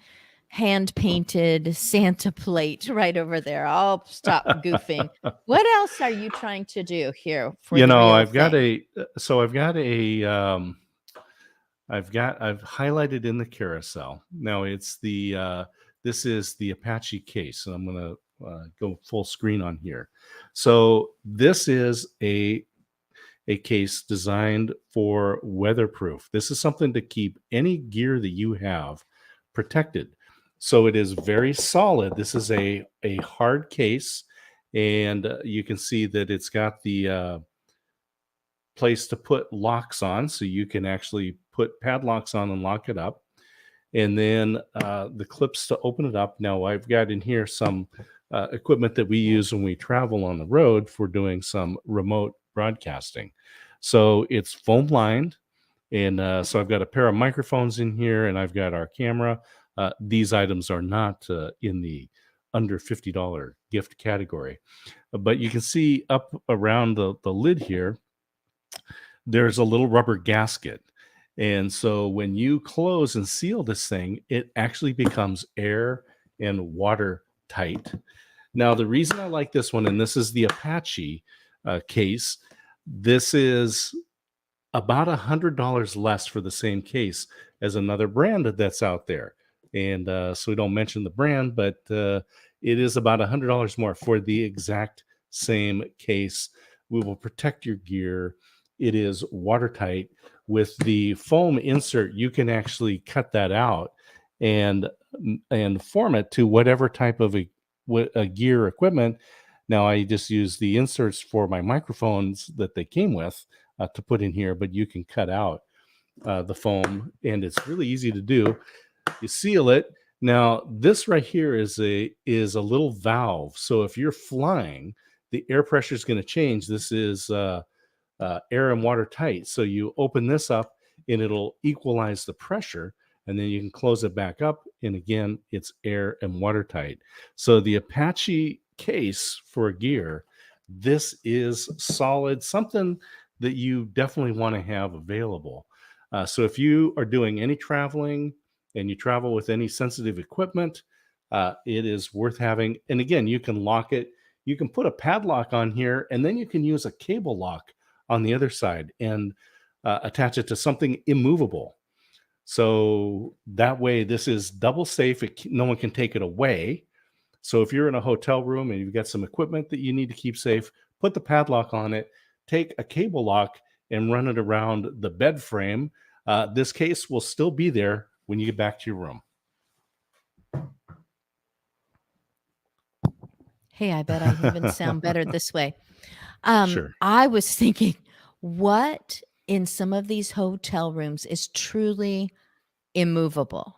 hand painted Santa plate right over there. I'll stop goofing. What else are you trying to do here for the real I've got thing? I've highlighted in the carousel. Now it's this is the Apache case, and I'm going to go full screen on here. So this is a case designed for weatherproof. This is something to keep any gear that you have protected. So it is very solid. This is a hard case, and you can see that it's got the place to put locks on, so you can actually put padlocks on and lock it up. And then the clips to open it up. Now I've got in here some equipment that we use when we travel on the road for doing some remote broadcasting. So it's foam lined, and so I've got a pair of microphones in here, and I've got our camera. These items are not in the under $50 gift category, but you can see up around the lid here, there's a little rubber gasket. And so when you close and seal this thing, it actually becomes air and water tight. Now, the reason I like this one, and this is the Apache case, this is about $100 less for the same case as another brand that's out there. And so we don't mention the brand, but it is about $100 more for the exact same case. We will protect your gear. It is watertight. With the foam insert, you can actually cut that out and form it to whatever type of a gear equipment Now I just use the inserts for my microphones that they came with to put in here, but you can cut out the foam, and it's really easy to do. You seal it. Now this right here is a little valve. So if you're flying, the air pressure is going to change. This is air and water tight. So you open this up and it'll equalize the pressure, and then you can close it back up. And again, it's air and watertight. So the Apache case for a gear, this is solid, something that you definitely want to have available. So if you are doing any traveling and you travel with any sensitive equipment, it is worth having. And again, you can lock it. You can put a padlock on here, and then you can use a cable lock on the other side and attach it to something immovable. So that way, this is double safe. No one can take it away. So if you're in a hotel room and you've got some equipment that you need to keep safe, put the padlock on it, take a cable lock and run it around the bed frame. This case will still be there when you get back to your room. Hey, I bet I even sound better this way. Sure. I was thinking, what in some of these hotel rooms is truly immovable?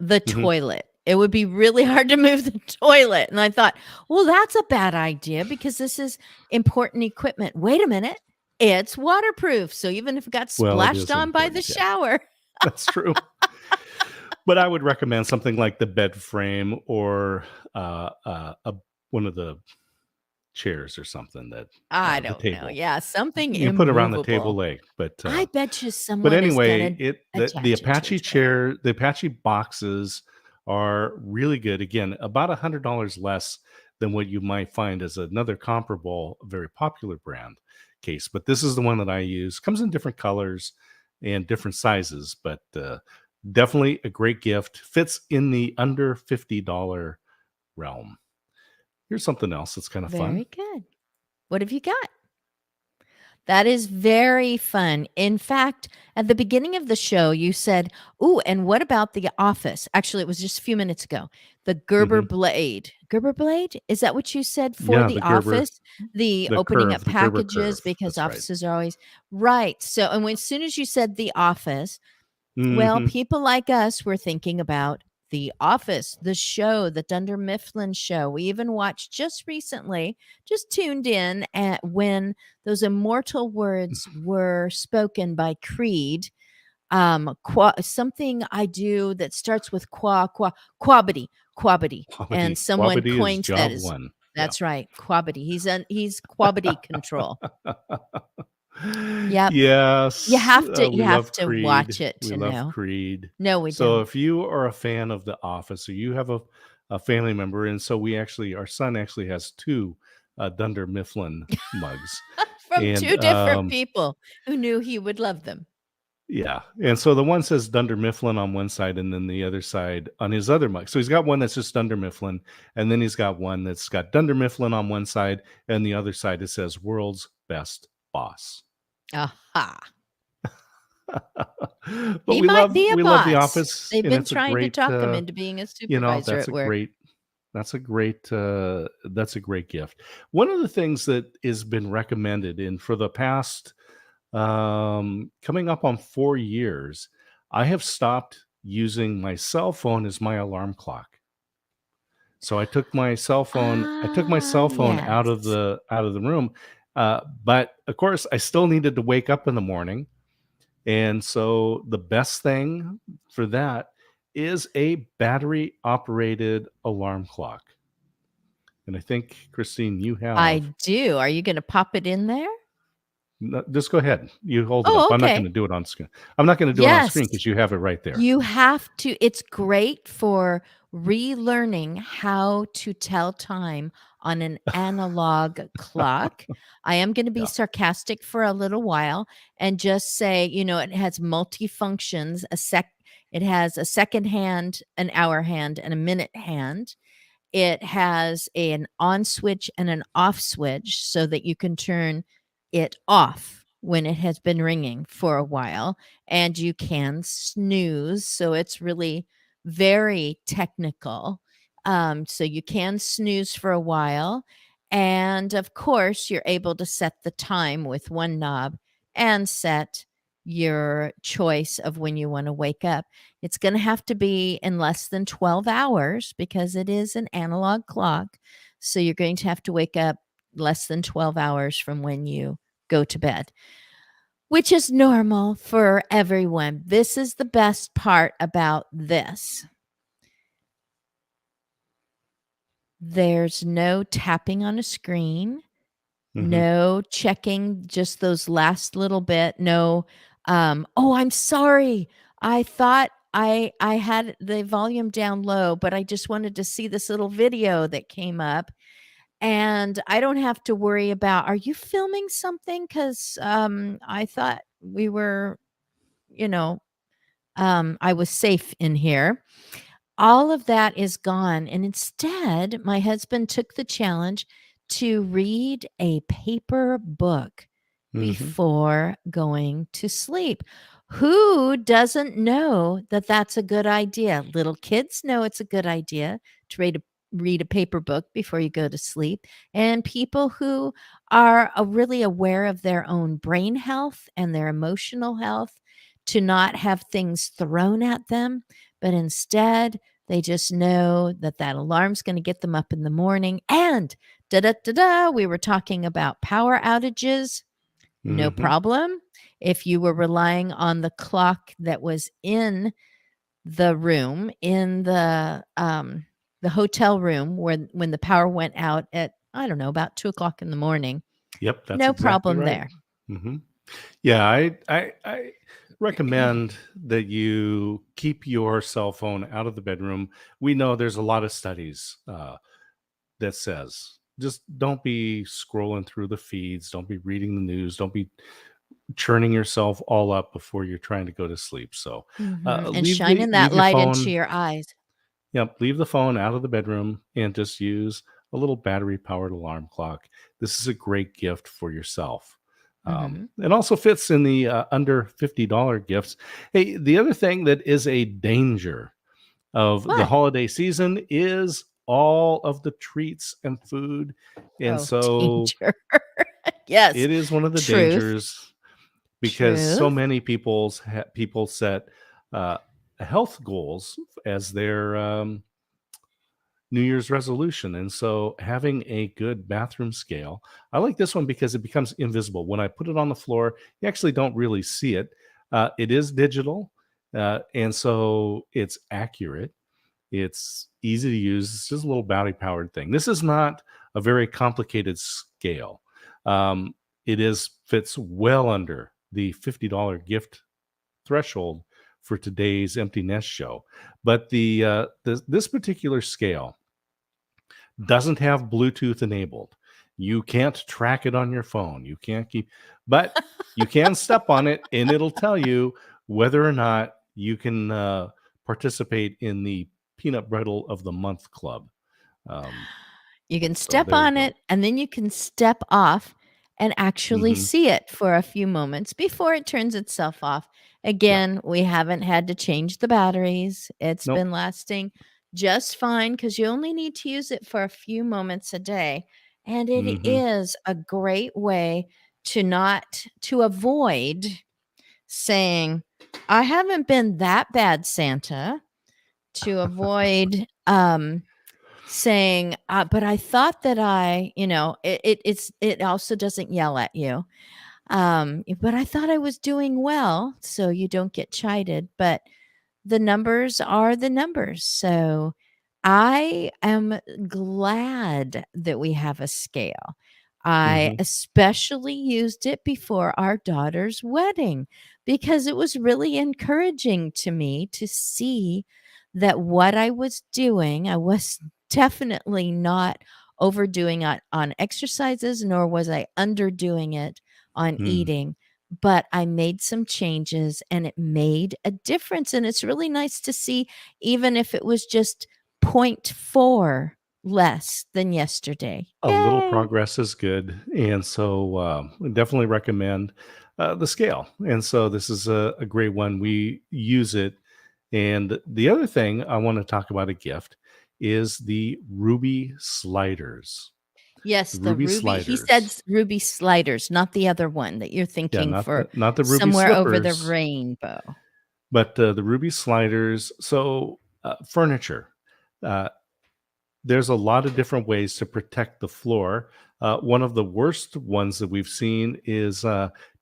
The toilet. It would be really hard to move the toilet. And I thought, well, that's a bad idea because this is important equipment. Wait a minute. It's waterproof. So even if it got splashed on by the shower. That's true. But I would recommend something like the bed frame or one of the chairs or something that I don't know. Yeah, something you put around the table leg. But I bet you someone. But anyway, the Apache chair, the Apache boxes are really good. Again, about $100 less than what you might find as another comparable, very popular brand case. But this is the one that I use. Comes in different colors and different sizes, but definitely a great gift. Fits in the under $50 realm. Here's something else that's kind of fun. Very good. What have you got? That is very fun. In fact, at the beginning of the show, you said, "Ooh, and what about The Office?" Actually, it was just a few minutes ago. The Gerber blade. Gerber blade? Is that what you said for The Office? The opening up packages because offices are always right. So, and as soon as you said The Office, well, people like us were thinking about The Office, the show, the Dunder Mifflin show. We even watched just recently, just tuned in at when those immortal words were spoken by Creed. Something I do that starts with quabity, and someone coins that as that's right, quabity. He's quabity control. Yep. Yes. You have to watch it to know. We love Creed. No, we don't. So if you are a fan of The Office, or you have a family member, and so our son actually has 2 Dunder Mifflin mugs. From 2 different people who knew he would love them. Yeah. And so the one says Dunder Mifflin on one side, and then the other side on his other mug. So he's got one that's just Dunder Mifflin, and then he's got one that's got Dunder Mifflin on one side, and the other side it says World's Best Boss. Aha. But we love The Office. They've been trying to talk him into being a supervisor at work. That's a great gift. One of the things that has been recommended, and for the past coming up on 4 years, I have stopped using my cell phone as my alarm clock. So I took my cell phone out of the room. But of course, I still needed to wake up in the morning. And so the best thing for that is a battery operated alarm clock. And I think, Christine, you have. I do. Are you going to pop it in there? No, just go ahead. You hold it up. Okay. I'm not going to do it on screen. I'm not going to do it on screen because you have it right there. You have to. It's great for relearning how to tell time on an analog clock. I am going to be sarcastic for a little while and just say, it has multi-functions. It has a second hand, an hour hand, and a minute hand. It has an on switch and an off switch so that you can turn it off when it has been ringing for a while, and you can snooze. So it's really very technical. So you can snooze for a while. And of course, you're able to set the time with one knob and set your choice of when you want to wake up. It's going to have to be in less than 12 hours because it is an analog clock. So you're going to have to wake up less than 12 hours from when you go to bed, which is normal for everyone. This is the best part about this. There's no tapping on a screen, no checking just those last little bit, no, "Oh, I'm sorry. I thought I had the volume down low, but I just wanted to see this little video that came up, and I don't have to worry about, are you filming something? 'Cause, I thought we were, you know, I was safe in here." All of that is gone, and instead, my husband took the challenge to read a paper book Mm-hmm. before going to sleep. Who doesn't know that that's a good idea? Little kids know it's a good idea to read a paper book before you go to sleep, and people who are really aware of their own brain health and their emotional health, to not have things thrown at them, but instead they just know that that alarm's going to get them up in the morning. And da da da da, we were talking about power outages. No Mm-hmm. problem. If you were relying on the clock that was in the room, in the hotel room, when the power went out at, I don't know, about 2 o'clock in the morning, Yep, that's no exactly problem right. there. Mm-hmm. Yeah, I recommend that you keep your cell phone out of the bedroom. We know there's a lot of studies that says just don't be scrolling through the feeds, don't be reading the news, don't be churning yourself all up before you're trying to go to sleep. So And shining that leave your light into phone. your eyes. Yep, leave the phone out of the bedroom and just use a little battery powered alarm clock. This is a great gift for yourself. Mhm. It also fits in the under $50 gifts. Hey, the other thing that is a danger of the What? holiday season is all of the treats and food. And Oh, so danger. Yes. it is one of the Truth. dangers because so Truth. many people set uh, health goals as their New Year's resolution. And so having a good bathroom scale, I like this one because it becomes invisible. When I put it on the floor, you actually don't really see it. It is digital, and so it's accurate. It's easy to use. It's just a little battery powered thing. This is not a very complicated scale. Um, it is fits well under the $50 gift threshold for today's Empty Nest show. But this particular scale doesn't have Bluetooth enabled. You can't track it on your phone. You can't keep, but you can step on it and it'll tell you whether or not you can participate in the Peanut Brittle of the Month Club. Um, You can so step there you on go. it, and then you can step off and actually Hmm. see it for a few moments before it turns itself off. Yeah. Again, we haven't had to change the batteries. It's Nope. been lasting just fine because you only need to use it for a few moments a day. And it Hmm. is a great way to avoid saying, I haven't been that bad, Santa, to avoid saying, but I thought that it also doesn't yell at you. But I thought I was doing well, so you don't get chided. But the numbers are the numbers. So I am glad that we have a scale. I Hmm. especially used it before our daughter's wedding because it was really encouraging to me to see that what I was doing, I was definitely not overdoing it on exercises, nor was I underdoing it on Mm. eating, but I made some changes and it made a difference. And it's really nice to see, even if it was just point 0.4 less than yesterday. A little Yay. progress is good. And so I definitely recommend the scale. And so this is a great one. We use it. And the other thing I want to talk about a gift is the Ruby sliders. Yes, The the Ruby ruby. He said sliders. ruby sliders, not the other one that you're Yeah, thinking for not the Ruby somewhere over the slippers, rainbow. but the Ruby sliders. So furniture. Uh, there's a lot of different ways to protect the floor. One of the worst ones that we've seen is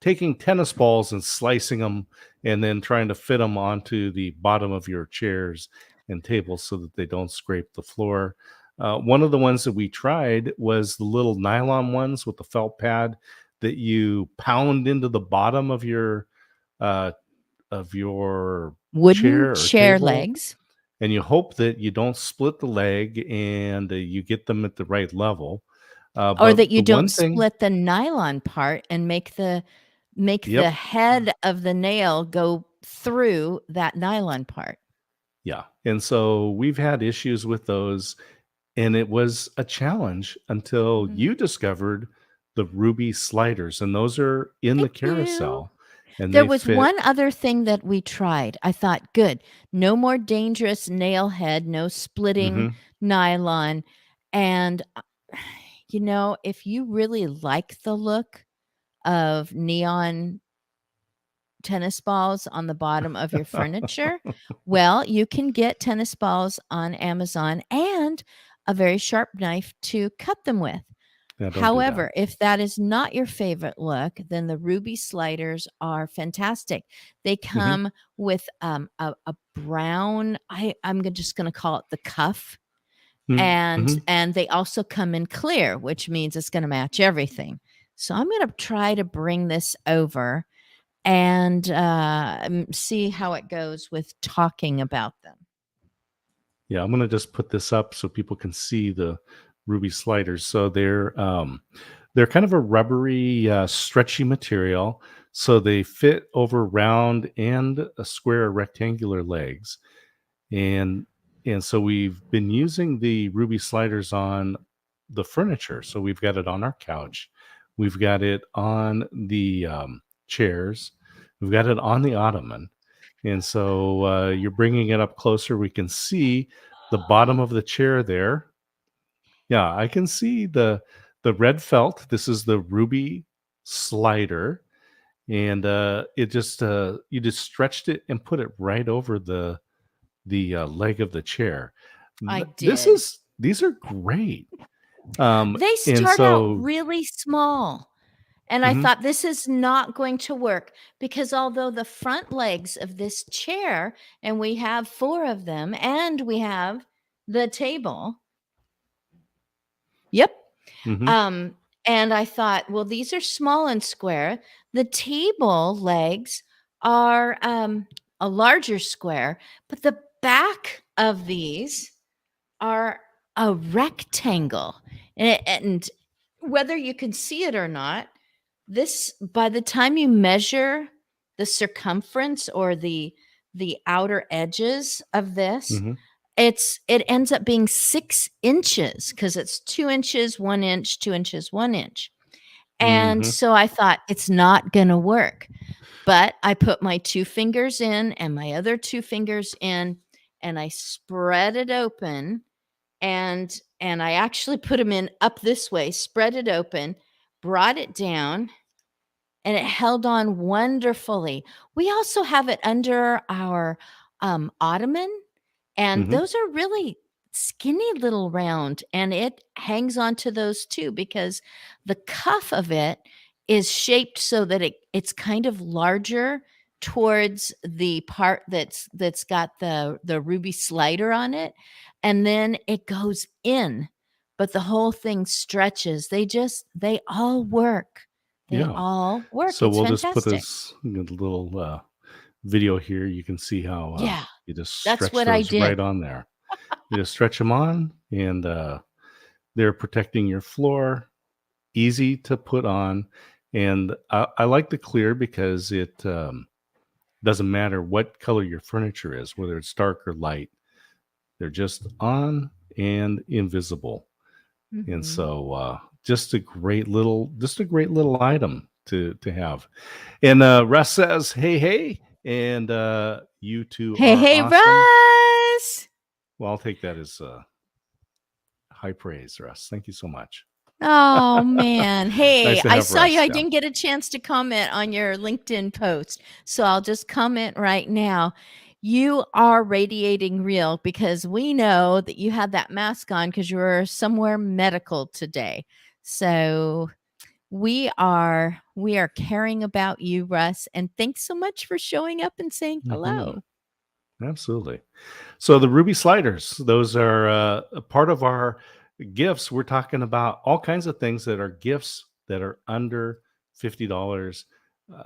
taking tennis balls and slicing them and then trying to fit them onto the bottom of your chairs and tables so that they don't scrape the floor. One of the ones that we tried was the little nylon ones with the felt pad that you pound into the bottom uh, of your Wooden chair or chair table, legs, and you hope that you don't split the leg and you get them at the right level. or But that you the don't one thing, split the nylon part and make the yep, head of the nail go through that nylon part. yeah. And so we've had issues with those, and it was a challenge until Mhm. you discovered the Ruby sliders, and those are in the Thank you. carousel, and There they was fit. one other thing that we tried. I thought, good, no more dangerous nail head, no splitting Hmm. nylon. And, if you really like the look of neon tennis balls on the bottom of your furniture, well, you can get tennis balls on Amazon and a very sharp knife to cut them with. Yeah, don't do that. However, if that is not your favorite look, then the ruby sliders are fantastic. They Hmm. come with a brown. Just going to call it the cuff, and Hmm. they also come in clear, which means it's going to match everything. So I'm going to try to bring this over and see how it goes with talking about them. Yeah, I'm gonna just put this up so people can see the Ruby sliders. So they're kind of a rubbery, stretchy material. So they fit over round and a square or rectangular legs. And and so we've been using the Ruby sliders on the furniture. So we've got it on our couch, we've got it on the chairs, we've got it on the ottoman. And so you're bringing it up closer. We can see the bottom of the chair there. Yeah, I can see the red felt. This is the Ruby slider, and it just you just stretched it and put it right over the leg of the chair. I This did. is these are great. They And start out so really small. And I mhm, thought this is not going to work because although the front legs of this chair, and we have four of them, and we have the table. Yep. mhm, Um, and I thought, well, these are small and square. The table legs are a larger square, but the back of these are a rectangle. And whether you can see it or not, this by the time you measure the circumference or the outer edges of this, mhm, it ends up being 6 inches because it's 2 inches, 1 inch, 2 inches, 1 inch. And mhm. so I thought it's not going to work. But I put my two fingers in and my other two fingers in, and I spread it open, and I actually put them in up this way, spread it open, brought it down, and it held on wonderfully. We also have it under our ottoman, and Mhm. those are really skinny little round, and it hangs onto those too because the cuff of it is shaped so that it's kind of larger towards the part that's got the ruby slider on it, and then it goes in, but the whole thing stretches. They all work. They Yeah. all work. So It's we'll just put fantastic. this little video here. You can see how Yeah, you just that's stretch what I those right did. on there. You just stretch them on, and they're protecting your floor. Easy to put on, and I like the clear because it doesn't matter what color your furniture is, whether it's dark or light. They're just on and invisible. And Mhm. so just a great little item to have. And Russ says, "Hey, hey," and you two Hey, are hey, awesome. Russ. Well, I'll take that as high praise, Russ. Thank you so much. Oh man. Hey, Nice to I have saw you. Russ. I Yeah. didn't get a chance to comment on your LinkedIn post. So I'll just comment right now. You are radiating real because we know that you had that mask on because you were somewhere medical today. So we are caring about you, Russ, and thanks so much for showing up and saying Hmm. hello. Absolutely. So the Ruby sliders, those are a part of our gifts. We're talking about all kinds of things that are gifts that are under $50. Uh,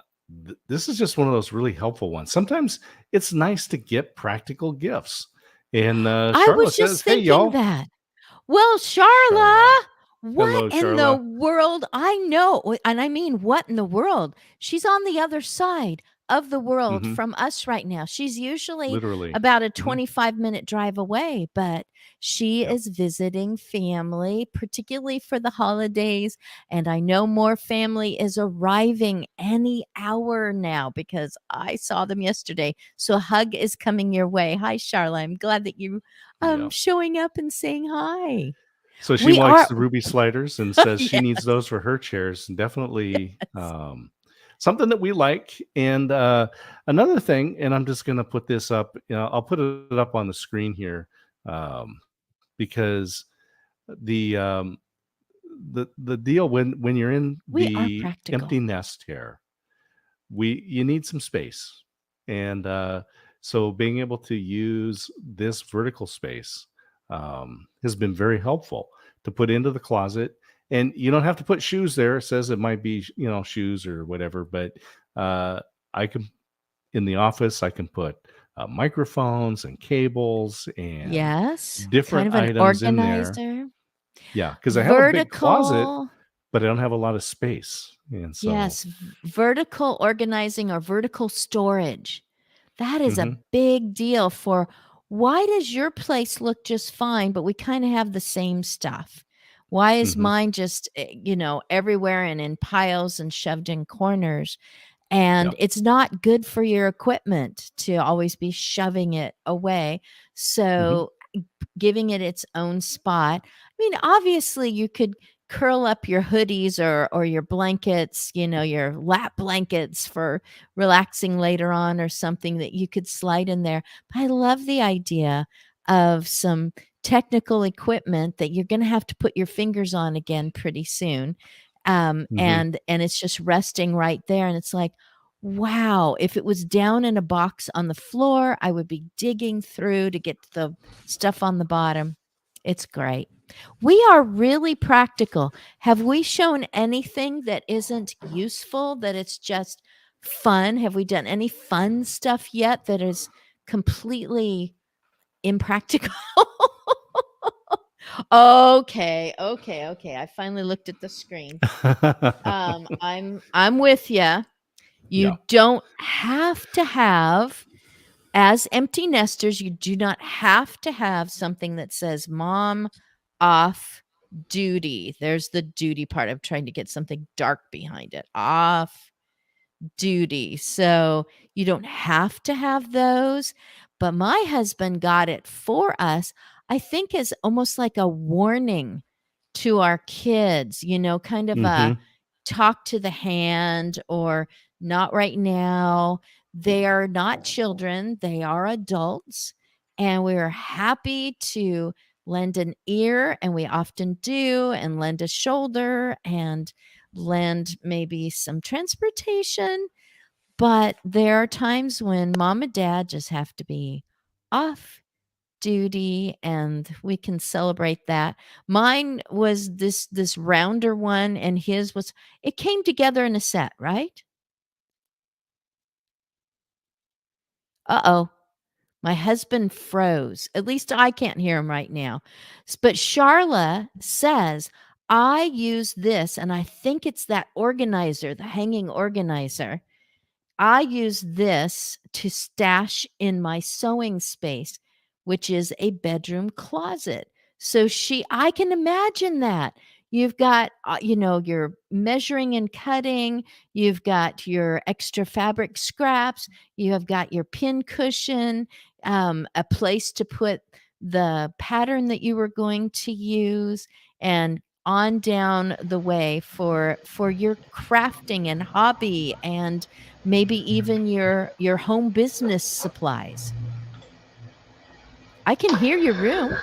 this is just one of those really helpful ones. Sometimes it's nice to get practical gifts. And I was Charlotte says, just "Hey, thinking y'all." that. Well, Charla. Charla, what Hello, in the Charla. world? I know, and I mean, what in the world? She's on the other side of the world Hmm. from us right now. She's usually Literally. about a Hmm. 25-minute drive away, but she Yeah. is visiting family, particularly for the holidays. And I know more family is arriving any hour now because I saw them yesterday. So a hug is coming your way. Hi, Charla. I'm glad that you Yeah. showing up and saying hi. So she We likes are the Ruby sliders and says she needs yes. those for her chairs. Definitely something that we like. And another thing, and I'm just going to put this up. I'll put it up on the screen here because the the deal when you're in We are the practical. empty nest here, you need some space, and so being able to use this vertical space has been very helpful to put into the closet. And you don't have to put shoes there. It says it might be shoes or whatever, but uh, I can, in the office, I can put microphones and cables and Yes, kind different of an items in there. organizer. Yeah, because I have a big closet, Vertical. but I don't have a lot of space, and so. Yes, vertical organizing or vertical storage. That is a Mhm, big deal for why does your place look just fine, but we kind of have the same stuff? Why is mhm, mine just, everywhere and in piles and shoved in corners? yeah, And it's not good for your equipment to always be shoving it away. mhm, So giving it its own spot. I mean, obviously you could curl up your hoodies or your blankets, your lap blankets for relaxing later on or something that you could slide in there. But I love the idea of some technical equipment that you're going to have to put your fingers on again pretty soon. mhm. And it's just resting right there and it's like, wow, if it was down in a box on the floor, I would be digging through to get the stuff on the bottom. It's great. We are really practical. Have we shown anything that isn't useful, that it's just fun? Have we done any fun stuff yet that is completely impractical? Okay, okay, okay. I finally looked at the screen. I'm with you. You Yeah, don't have to have as empty nesters, you do not have to have something that says mom off duty. There's the duty part of trying to get something dark behind it. Off duty. So you don't have to have those. But my husband got it for us, I think, as almost like a warning to our kids, kind of a mhm, talk to the hand or not right now. They are not children, they are adults. And we're happy to lend an ear, and we often do, and lend a shoulder and lend maybe some transportation. But there are times when mom and dad just have to be off duty and we can celebrate that. Mine was this rounder one and his was it came together in a set, right? Uh-oh. My husband froze. At least I can't hear him right now. But Charla says, I use this, and I think it's that organizer, the hanging organizer. I use this to stash in my sewing space, which is a bedroom closet. So I can imagine that. You've got, your measuring and cutting, you've got your extra fabric scraps, you have got your pin cushion, a place to put the pattern that you were going to use, and on down the way for your crafting and hobby, and maybe even your home business supplies. I can hear your room.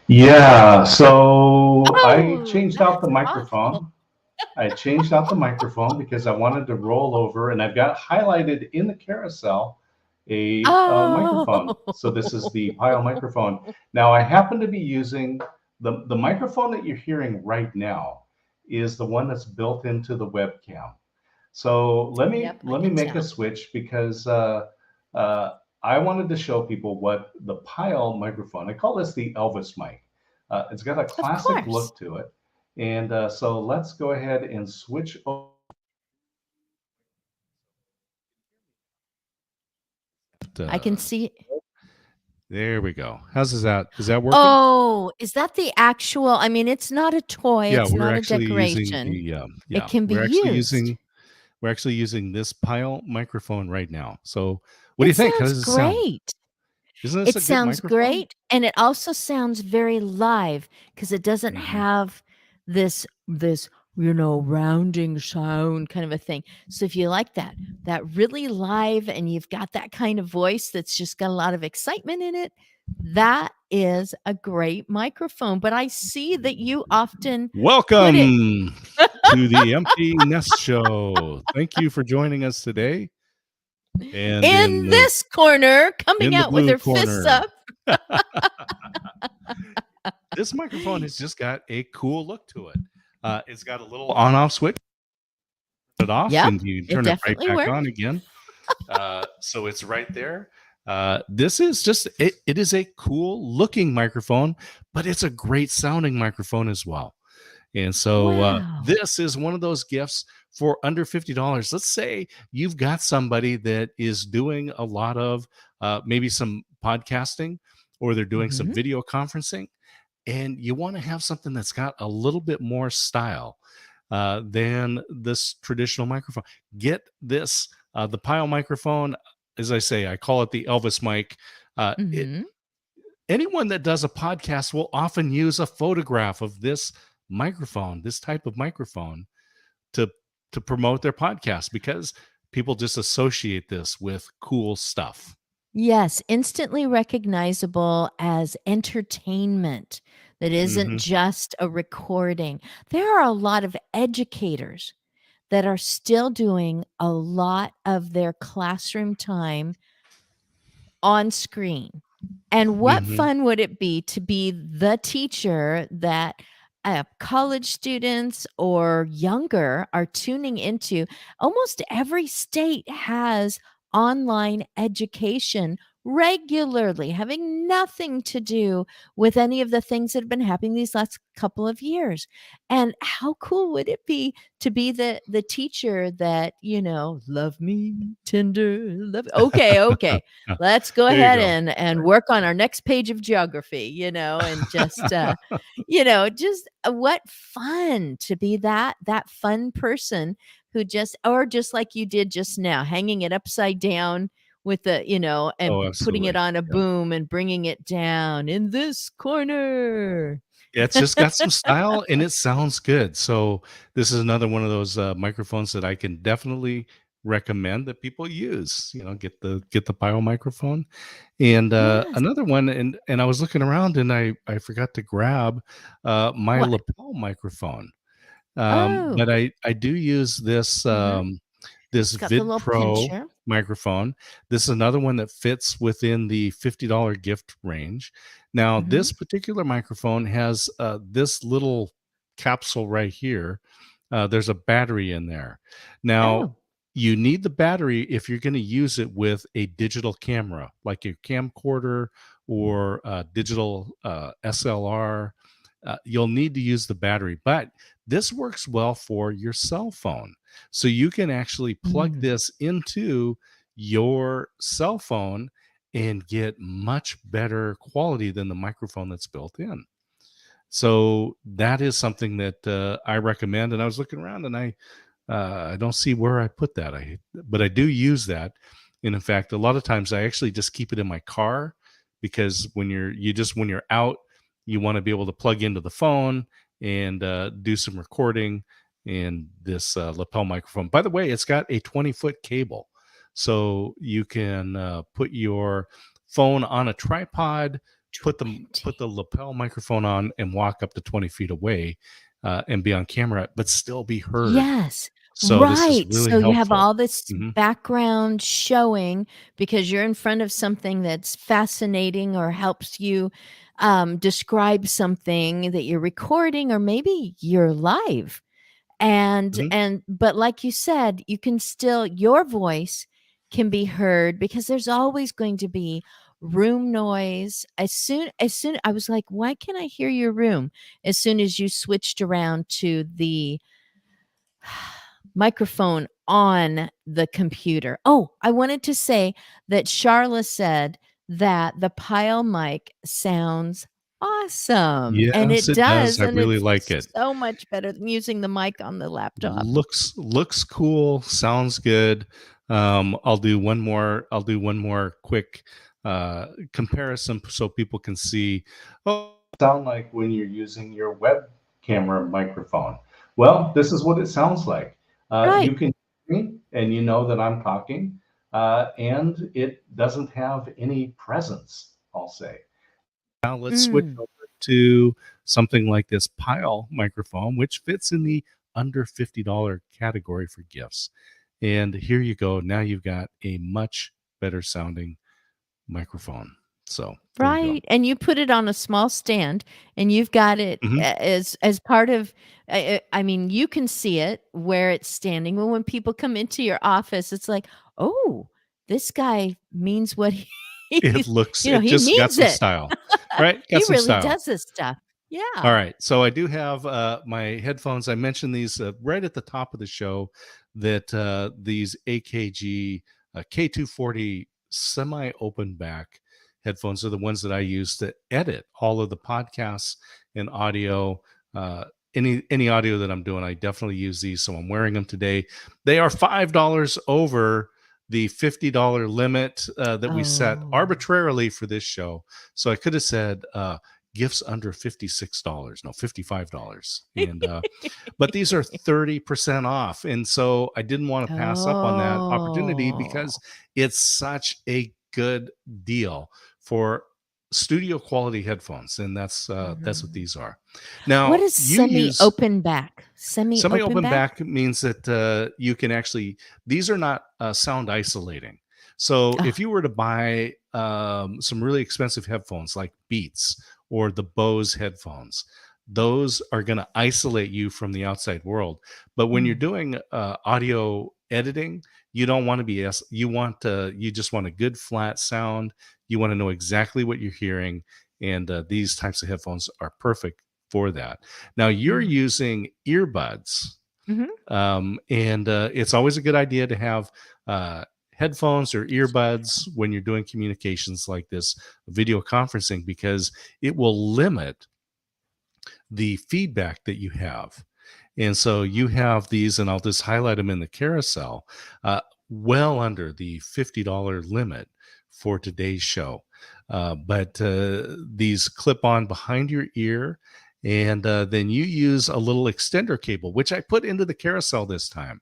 Yeah, so I Oh, changed out the that's awful. microphone. I changed out the microphone because I wanted to roll over, and I've got highlighted in the carousel a microphone. So this is the Pyle microphone. Now I happen to be using the microphone that you're hearing right now is the one that's built into the webcam. So Yep, I let me can make a tell. switch because uh, I wanted to show people what the Pyle microphone. I call this the Elvis mic. It's got a Of classic course. look to it, and so let's go ahead and switch over. I can see. There we go. How's that? Is that working? Oh, is that the actual? I mean, it's not a toy, Yeah, it's we're not a actually using decoration. the It can be used. we're actually using this Pyle microphone right now. So what do you It think? How sounds does it sound? great. Isn't this It a good sounds microphone? great, and it also sounds very live because it doesn't Mhm. have this, rounding sound kind of a thing. So if you like that really live, and you've got that kind of voice that's just got a lot of excitement in it, that is a great microphone. But I see that you often put it Welcome to the Empty Nest Show. Thank you for joining us today. And in this corner, coming in the out with blue her fists corner, up. this microphone has just got a cool look to it. It's got a little on-off switch. It off, Yep, and you it turn it right definitely back works. on again. So it's right there. This is just it is a cool looking microphone, but it's a great sounding microphone as well. And so Wow. this is one of those gifts for under $50. Let's say you've got somebody that is doing a lot of maybe some podcasting, or they're doing some Mhm. video conferencing, and you want to have something that's got a little bit more style than this traditional microphone. Get this, the Pyle microphone. As I say, I call it the Elvis mic. Mhm. Anyone that does a podcast will often use a photograph of this microphone, this type of microphone, to promote their podcast, because people just associate this with cool stuff. Yes, instantly recognizable as entertainment that isn't Hmm. just a recording. There are a lot of educators that are still doing a lot of their classroom time on screen. And what Hmm. fun would it be to be the teacher that college students or younger are tuning into? Almost every state has online education regularly, having nothing to do with any of the things that have been happening these last couple of years. And how cool would it be to be the teacher that, love me tender, love. Okay, okay. Let's go There you ahead go. and work on our next page of geography, and just what fun to be that fun person who just like you did just now, hanging it upside down with and Oh, putting it absolutely. on a Yeah. boom and bringing it down in this corner. It's just got some style and it sounds good. So this is another one of those microphones that I can definitely recommend that people use. Get the Pyle microphone. And Yes. another one, and I was looking around, and I forgot to grab my What? lapel microphone. Oh. But I do use this Mhm. this It's got the Vid little Pro pincher. microphone. This is another one that fits within the $50 gift range. Now, Mhm. this particular microphone has this little capsule right here. There's a battery in there. Now, Oh. you need the battery if you're going to use it with a digital camera, like your camcorder or digital SLR. You'll need to use the battery, but this works well for your cell phone. So you can actually plug Mm. this into your cell phone and get much better quality than the microphone that's built in. So that is something that I recommend. And I was looking around, and I don't see where I put that. But I do use that. And in fact, a lot of times I actually just keep it in my car, because when you're out, you want to be able to plug into the phone and do some recording. And this lapel microphone, by the way, it's got a 20-foot cable, so you can put your phone on a tripod, put the lapel microphone on, and walk up to 20 feet away and be on camera, but still be heard. Yes. So this is Right. really So you have helpful. all this Mhm. background showing because you're in front of something that's fascinating or helps you describe something that you're recording, or maybe you're live. Mhm. But like you said, you can still, your voice can be heard because there's always going to be room noise. As soon I was like, why can't I hear your room? As soon as you switched around to the microphone on the computer. Oh, I wanted to say that Charla said that the Pile mic sounds awesome, and Yes, it it does. does, I and really it's like it. so much better than using the mic on the laptop. Looks cool, sounds good. I'll do one more quick comparison so people can see. Oh, Sound like when you're using your web camera microphone. Well, this is what it sounds like. Right. You can hear me and you know that I'm talking, and it doesn't have any presence, I'll say. now let's switch Mm. over to something like this Pile microphone, which fits in the under $50 category for gifts. And here you go. Now you've got a much better sounding microphone. So there you go. Right, and you put it on a small stand, and you've got it Mhm. as part of I mean, you can see it where it's standing. Well, when people come into your office, it's like, "Oh, this guy means what he It looks, it he just got means some it." style, right? Got He some really style. does this stuff. All Yeah. right. So I do have my headphones. I mentioned these right at the top of the show that these AKG K240 semi open back headphones are the ones that I use to edit all of the podcasts and audio. Any audio that I'm doing, I definitely use these. So I'm wearing them today. They are $5 over the $50 limit that we set Oh. arbitrarily for this show. So I could have said gifts under $56, no, $55. And but these are 30% off. And so I didn't want to pass up on that opportunity Oh. because it's such a good deal for studio quality headphones. And that's what Mhm. these are. What Now is you use semi-open back? Semi-open semi-open back? back means that you can actually, these are not sound isolating. So Oh. if you were to buy some really expensive headphones like Beats or the Bose headphones, those are going to isolate you from the outside world. But when you're Mm. doing audio editing, you don't want to be you just want a good flat sound. You want to know exactly what you're hearing, and these types of headphones are perfect for that. Now you're Mm. using earbuds, Mhm. and it's always a good idea to have headphones or earbuds when you're doing communications like this, video conferencing, because it will limit the feedback that you have. And so you have these, and I'll just highlight them in the carousel, well under the $50 limit for today's show. But these clip on behind your ear, and then you use a little extender cable, which I put into the carousel this time.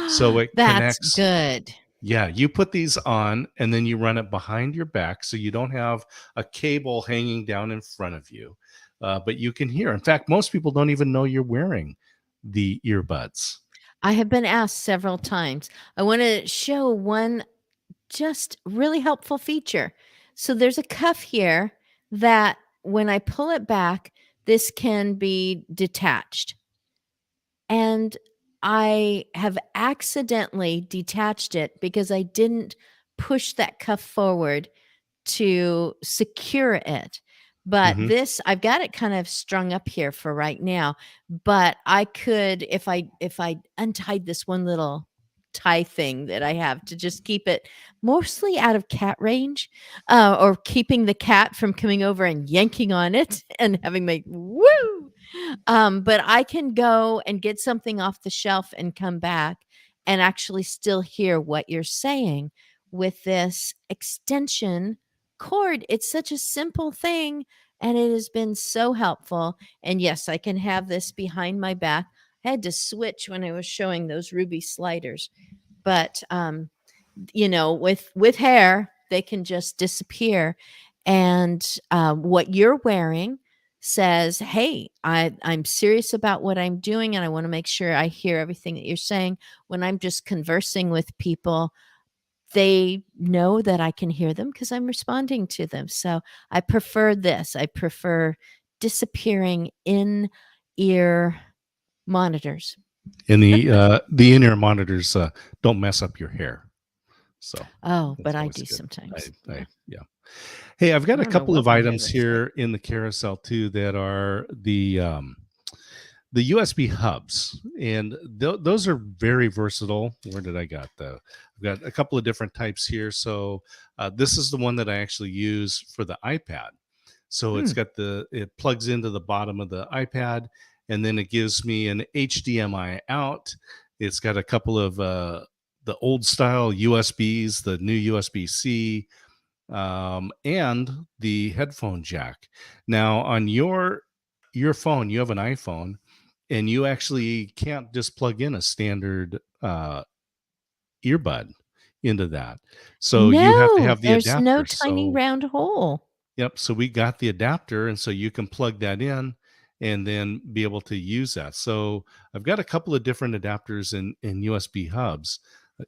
So it That's connects. good. Yeah, you put these on and then you run it behind your back so you don't have a cable hanging down in front of you. But you can hear. In fact, most people don't even know you're wearing the earbuds. I have been asked several times. I want to show one just really helpful feature. So there's a cuff here that when I pull it back, this can be detached. And I have accidentally detached it because I didn't push that cuff forward to secure it. But Hmm. this, I've got it kind of strung up here for right now, but I could, if I untied this one little tie thing that I have to just keep it mostly out of cat range, or keeping the cat from coming over and yanking on it and having my woo. But I can go and get something off the shelf and come back and actually still hear what you're saying with this extension cord. It's such a simple thing, and it has been so helpful. And yes, I can have this behind my back. I had to switch when I was showing those ruby sliders, but with hair, they can just disappear. And what you're wearing says, hey, I'm serious about what I'm doing, and I want to make sure I hear everything that you're saying. When I'm just conversing with people, they know that I can hear them because I'm responding to them. So I prefer this. I prefer disappearing in ear monitors. And the in-ear monitors don't mess up your hair. So Oh, that's but I always do good. sometimes. Yeah. Hey, I've got I a don't know couple what of my hair items looks here in the carousel too that are the USB hubs, and those are very versatile. Where did I got the? I've got a couple of different types here. So this is the one that I actually use for the iPad. So it's got it plugs into the bottom of the iPad, and then it gives me an HDMI out. It's got a couple of the old style USBs, the new USB-C, and the headphone jack. Now on your phone, you have an iPhone, and you actually can't just plug in a standard earbud into that. So you have to No, have the there's no adapter. tiny So round hole. yep. So we got the adapter, and so you can plug that in and then be able to use that. So I've got a couple of different adapters in USB hubs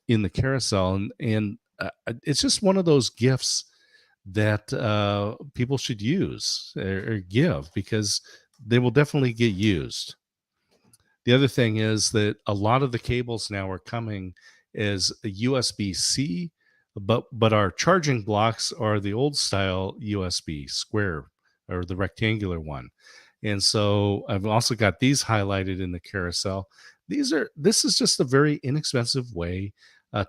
in the carousel, and it's just one of those gifts that people should use or give, because they will definitely get used. The other thing is that a lot of the cables now are coming as a USB-C, but our charging blocks are the old style USB square, or the rectangular one. And so I've also got these highlighted in the carousel. This is just a very inexpensive way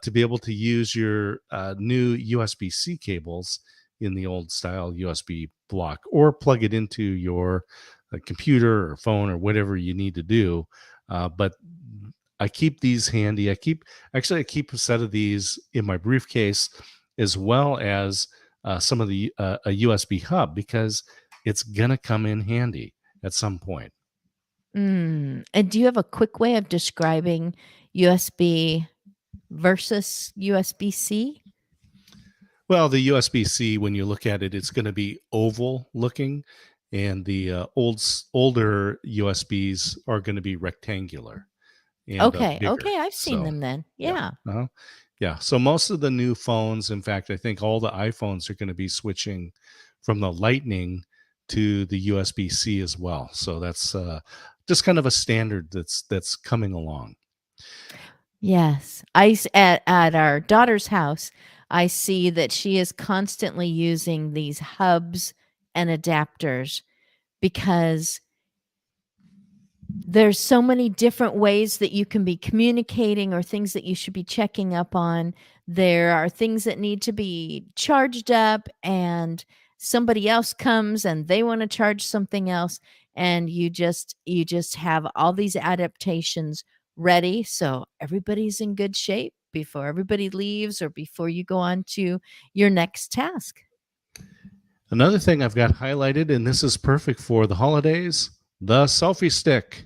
to be able to use your new USB-C cables in the old style USB block, or plug it into your computer or phone or whatever you need to do. But I keep these handy. I keep a set of these in my briefcase, as well as some of the a USB hub, because it's gonna come in handy at some point. And do you have a quick way of describing USB versus USB-C? Well, the USB-C, when you look at it, it's going to be oval looking, and the older USBs are going to be rectangular and Okay, bigger. I've seen So them then. yeah, Yeah. uh-huh. Yeah. So most of the new phones, in fact, I think all the iPhones are going to be switching from the Lightning to the USB-C as well. So that's just kind of a standard that's coming along. Yes. At our daughter's house, I see that she is constantly using these hubs and adapters because there's so many different ways that you can be communicating, or things that you should be checking up on. There are things that need to be charged up, and somebody else comes and they want to charge something else, and you just have all these adaptations ready, so everybody's in good shape before everybody leaves or before you go on to your next task. Another thing I've got highlighted, and this is perfect for the holidays, the selfie stick.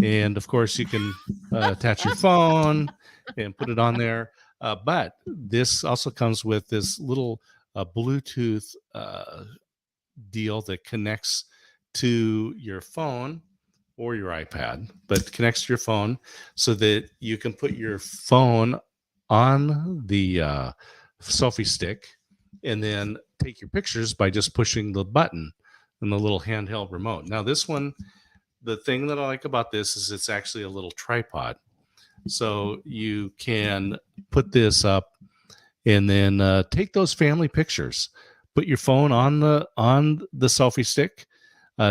And of course, you can attach your phone and put it on there. But this also comes with this little Bluetooth deal that connects to your phone or your iPad, but connects to your phone so that you can put your phone on the selfie stick and then take your pictures by just pushing the button and the little handheld remote. Now, this one, the thing that I like about this is it's actually a little tripod. So you can put this up and then take those family pictures. Put your phone on the selfie stick.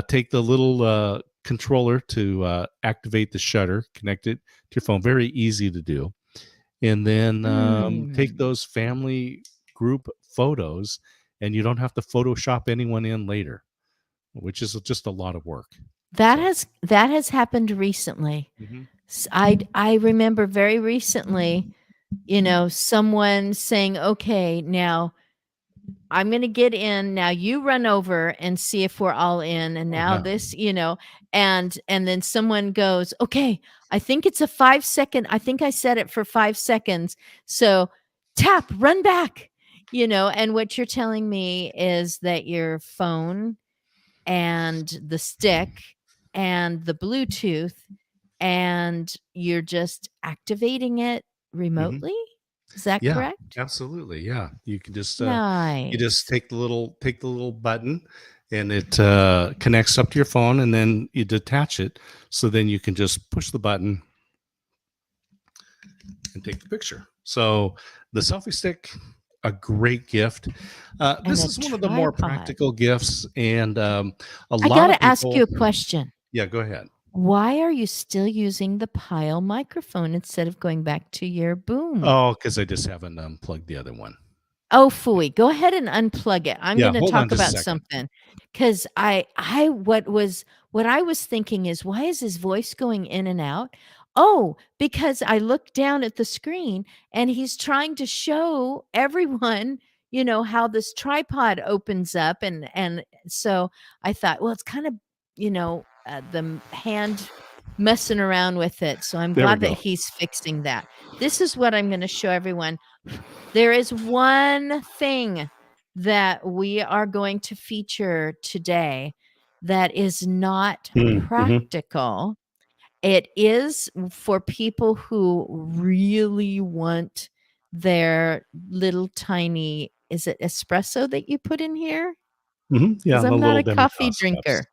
Take the little controller to activate the shutter. Connect it to your phone. Very easy to do. And then take those family group photos, and you don't have to Photoshop anyone in later, which is just a lot of work. That has happened recently. I remember very recently, someone saying, okay, now I'm going to get in now. You run over and see if we're all in. And now Yeah. this, and then someone goes, okay, I think it's a 5 second. I think I set it for 5 seconds. So tap, run back, and what you're telling me is that your phone and the stick and the Bluetooth, and you're just activating it Mhm. remotely. Is that Yeah, correct? absolutely. Yeah, you can just Nice. take the little button, and it connects up to your phone, and then you detach it. So then you can just push the button and take the picture. So the selfie stick, a great gift. And This a is one of the more tripod. practical gifts, and a I lot got of to ask people. you a question. Yeah, go ahead. Why are you still using the Pile microphone instead of going back to your boom? Oh, because I just haven't unplugged the other one. Oh, phooey. Go ahead and unplug it. I'm Yeah, going to hold on talk just a about second. something because what I was thinking is, why is his voice going in and out? Oh, because I looked down at the screen and he's trying to show everyone, how this tripod opens up, and so I thought, well, it's kind of, hand messing around with it. So I'm There we glad that go. he's fixing that. This is what I'm going to show everyone. There is one thing that we are going to feature today that is not Mm-hmm. practical. It is for people who really want their little tiny, is it espresso that you put in here? Mm-hmm. Yeah, Because the I'm not little a coffee Demitas drinker. cups.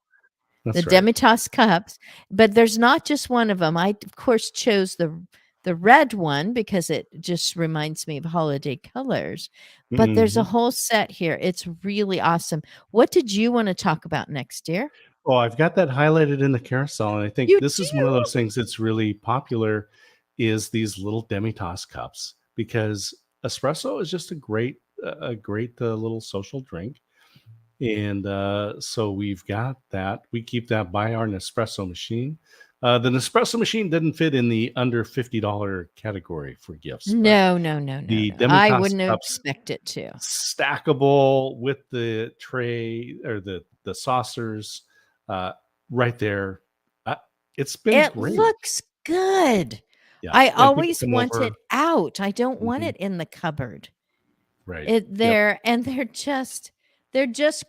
The That's right. Demitas cups, but there's not just one of them. I, of course, chose the red one because it just reminds me of holiday colors, but there's a Hmm. whole set here. It's really awesome. What did you wanna talk about next, dear? Oh, I've got that highlighted in the carousel, and I think You this is one of those do? things that's really popular is these little Demitas cups because espresso is just a great little social drink. And so we've got that. We keep that by our Nespresso machine. The Nespresso machine didn't fit in the under $50 category for gifts, but No, no, no, no, the no. I Demitas wouldn't cups, expect it to. stackable with the tray or the saucers, uh, right there. Uh, it's been It great. looks good. Yeah, I when people always come want it over. out. I don't want Mhm, it in the cupboard. right. It Yep. there and they're just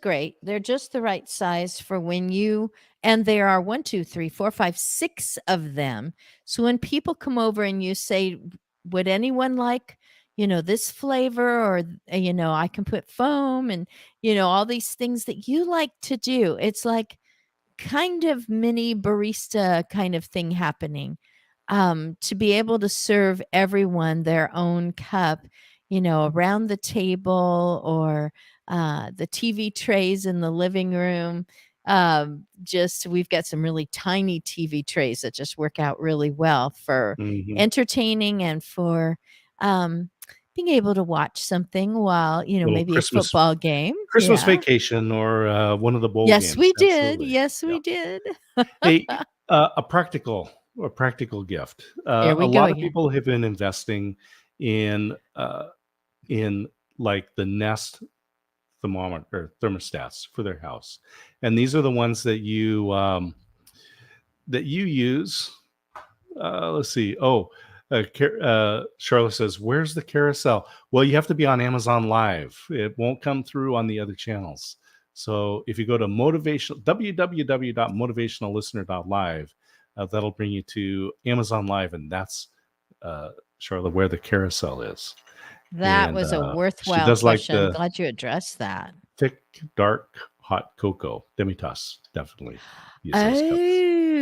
great. They're just the right size for when you and there are 1, 2, 3, 4, 5, 6 of them. So when people come over and you say, would anyone like, this flavor or I can put foam and all these things that you like to do. It's like kind of mini barista kind of thing happening, to be able to serve everyone their own cup, around the table or the TV trays in the living room. Just we've got some really tiny TV trays that just work out really well for Mhm. entertaining and for um, being able to watch something while, Little maybe a football game. Christmas Yeah. vacation or one of the bowl Yes, games. we did. Absolutely. Yes, Yeah. we did. Hey, a practical gift. There A we go lot of again. people have been investing in in like the Nest thermometer or thermostats for their house, and these are the ones that you use. Let's see. Oh, Charlotte says, "Where's the carousel?" Well, you have to be on Amazon Live. It won't come through on the other channels. So if you go to www.motivationallistener.live, that'll bring you to Amazon Live, and that's Charlotte where the carousel is. That And was a she worthwhile does like question. I'm the glad you addressed that. thick, dark, hot cocoa. Demitas definitely use those cups.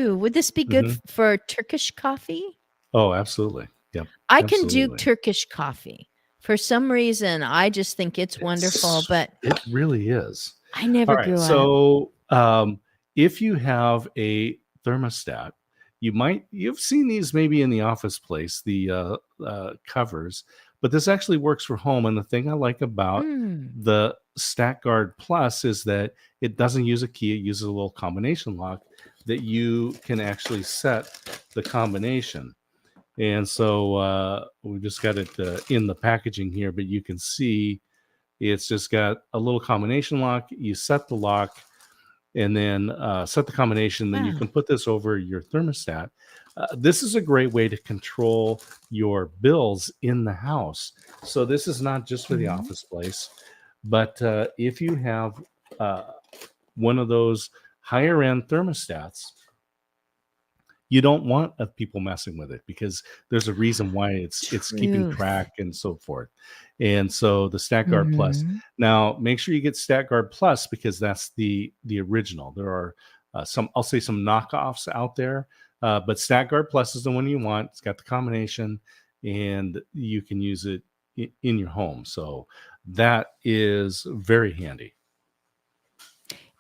Oh, would this be good Hmm. for Turkish coffee? Oh, absolutely. Yep, I can do absolutely. Turkish coffee. For some reason, I just think it's wonderful, It's but it really is. I All never right. grew up. So if you have a thermostat, you've seen these maybe in the office place, the covers, but this actually works for home. And the thing I like about Mm, the StatGuard Plus is that it doesn't use a key; it uses a little combination lock that you can actually set the combination. And so we just got it in the packaging here, but you can see It's just got a little combination lock. You set the lock and then set the combination. Then you Wow. can put this over your thermostat. This is a great way to control your bills in the house. So this is not just for the Mhm. office place, but if you have one of those higher end thermostats, you don't want people messing with it because there's a reason why it's keeping Truth. track and so forth. And so the StatGuard Plus. Mhm. Now, make sure you get StatGuard Plus because that's the original. There are some, I'll say, some knockoffs out there, but StatGuard Plus is the one you want. It's got the combination, and you can use it in your home. So that is very handy.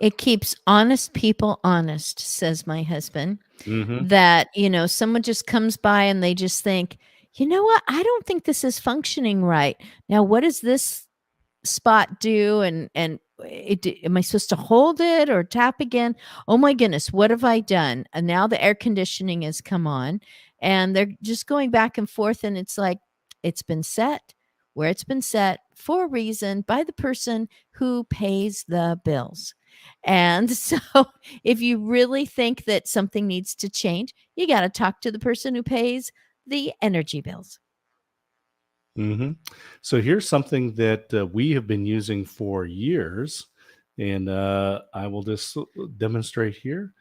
It keeps honest people honest, says my husband. Mm-hmm. That, someone just comes by and they just think, you know what? I don't think this is functioning right. Now, what does this spot do? And am I supposed to hold it or tap again? Oh my goodness, what have I done? And now the air conditioning has come on and they're just going back and forth. And it's like, it's been set where it's been set for a reason by the person who pays the bills. And so if you really think that something needs to change, you got to talk to the person who pays the energy bills. Mm-hmm. So here's something that we have been using for years, and I will just demonstrate here.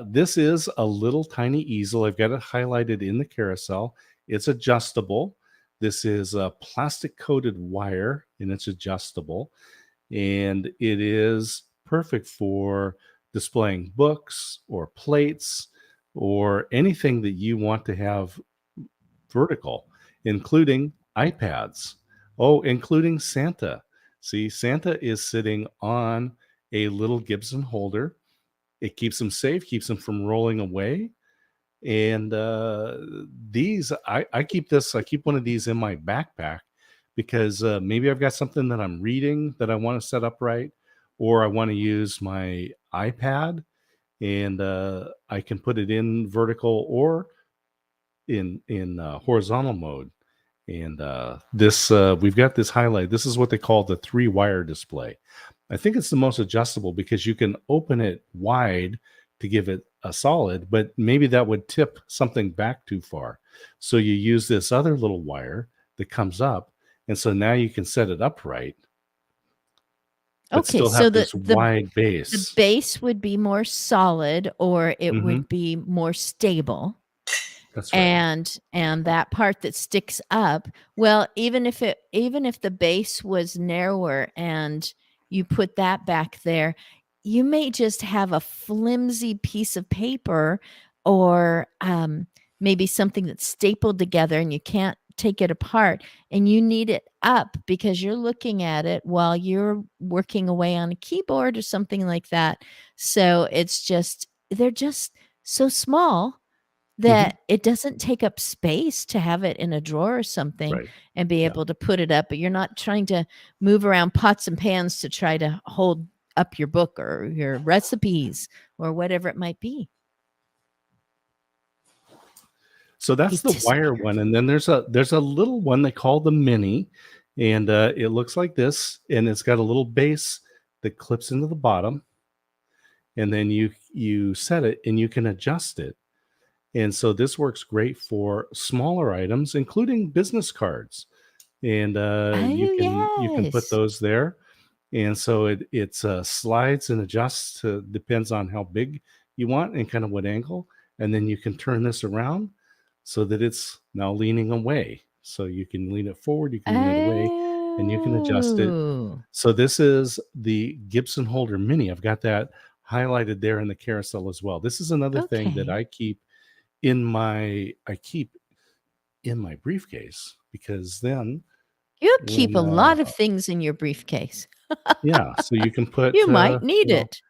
This is a little tiny easel. I've got it highlighted in the carousel. It's adjustable. This is a plastic coated wire, and it's adjustable, and it is perfect for displaying books or plates or anything that you want to have vertical, including iPads. Oh, including Santa. See, Santa is sitting on a little Gibson holder. It keeps him safe, keeps him from rolling away. And these, I keep this, I keep one of these in my backpack because maybe I've got something that I'm reading that I want to set up right, or I want to use my iPad and I can put it in vertical or in horizontal mode. And this we've got this highlight. This is what they call the 3-wire display. I think it's the most adjustable because you can open it wide to give it a solid, but maybe that would tip something back too far. So you use this other little wire that comes up, and so now you can set it upright, but Okay, still so have the this the wide the base. base would be more solid or it Mm-hmm. would be more stable. That's right. And that part that sticks up, well, even if the base was narrower and you put that back there, you may just have a flimsy piece of paper or maybe something that's stapled together and you can't take it apart and you need it up because you're looking at it while you're working away on a keyboard or something like that. So they're just so small Mm-hmm. that it doesn't take up space to have it in a drawer or something Right. and be Yeah. able to put it up, but you're not trying to move around pots and pans to try to hold up your book or your recipes or whatever it might be. So He that's the wire disappeared. one, and then there's a little one they call the mini, and it looks like this, and it's got a little base that clips into the bottom, and then you set it and you can adjust it. And so this works great for smaller items, including business cards, and Oh, you can put yes. those there. And so it's slides and adjusts to depends on how big you want and kind of what angle, and then you can turn this around so that it's now leaning away. So you can lean it forward, you can lean it away, and you can adjust it. Oh, So this is the Gibson Holder Mini. I've got that highlighted there in the carousel as well. This is another thing that okay. I keep in my briefcase because then You'll keep when a lot of things in your briefcase. yeah, so you can put You might need it.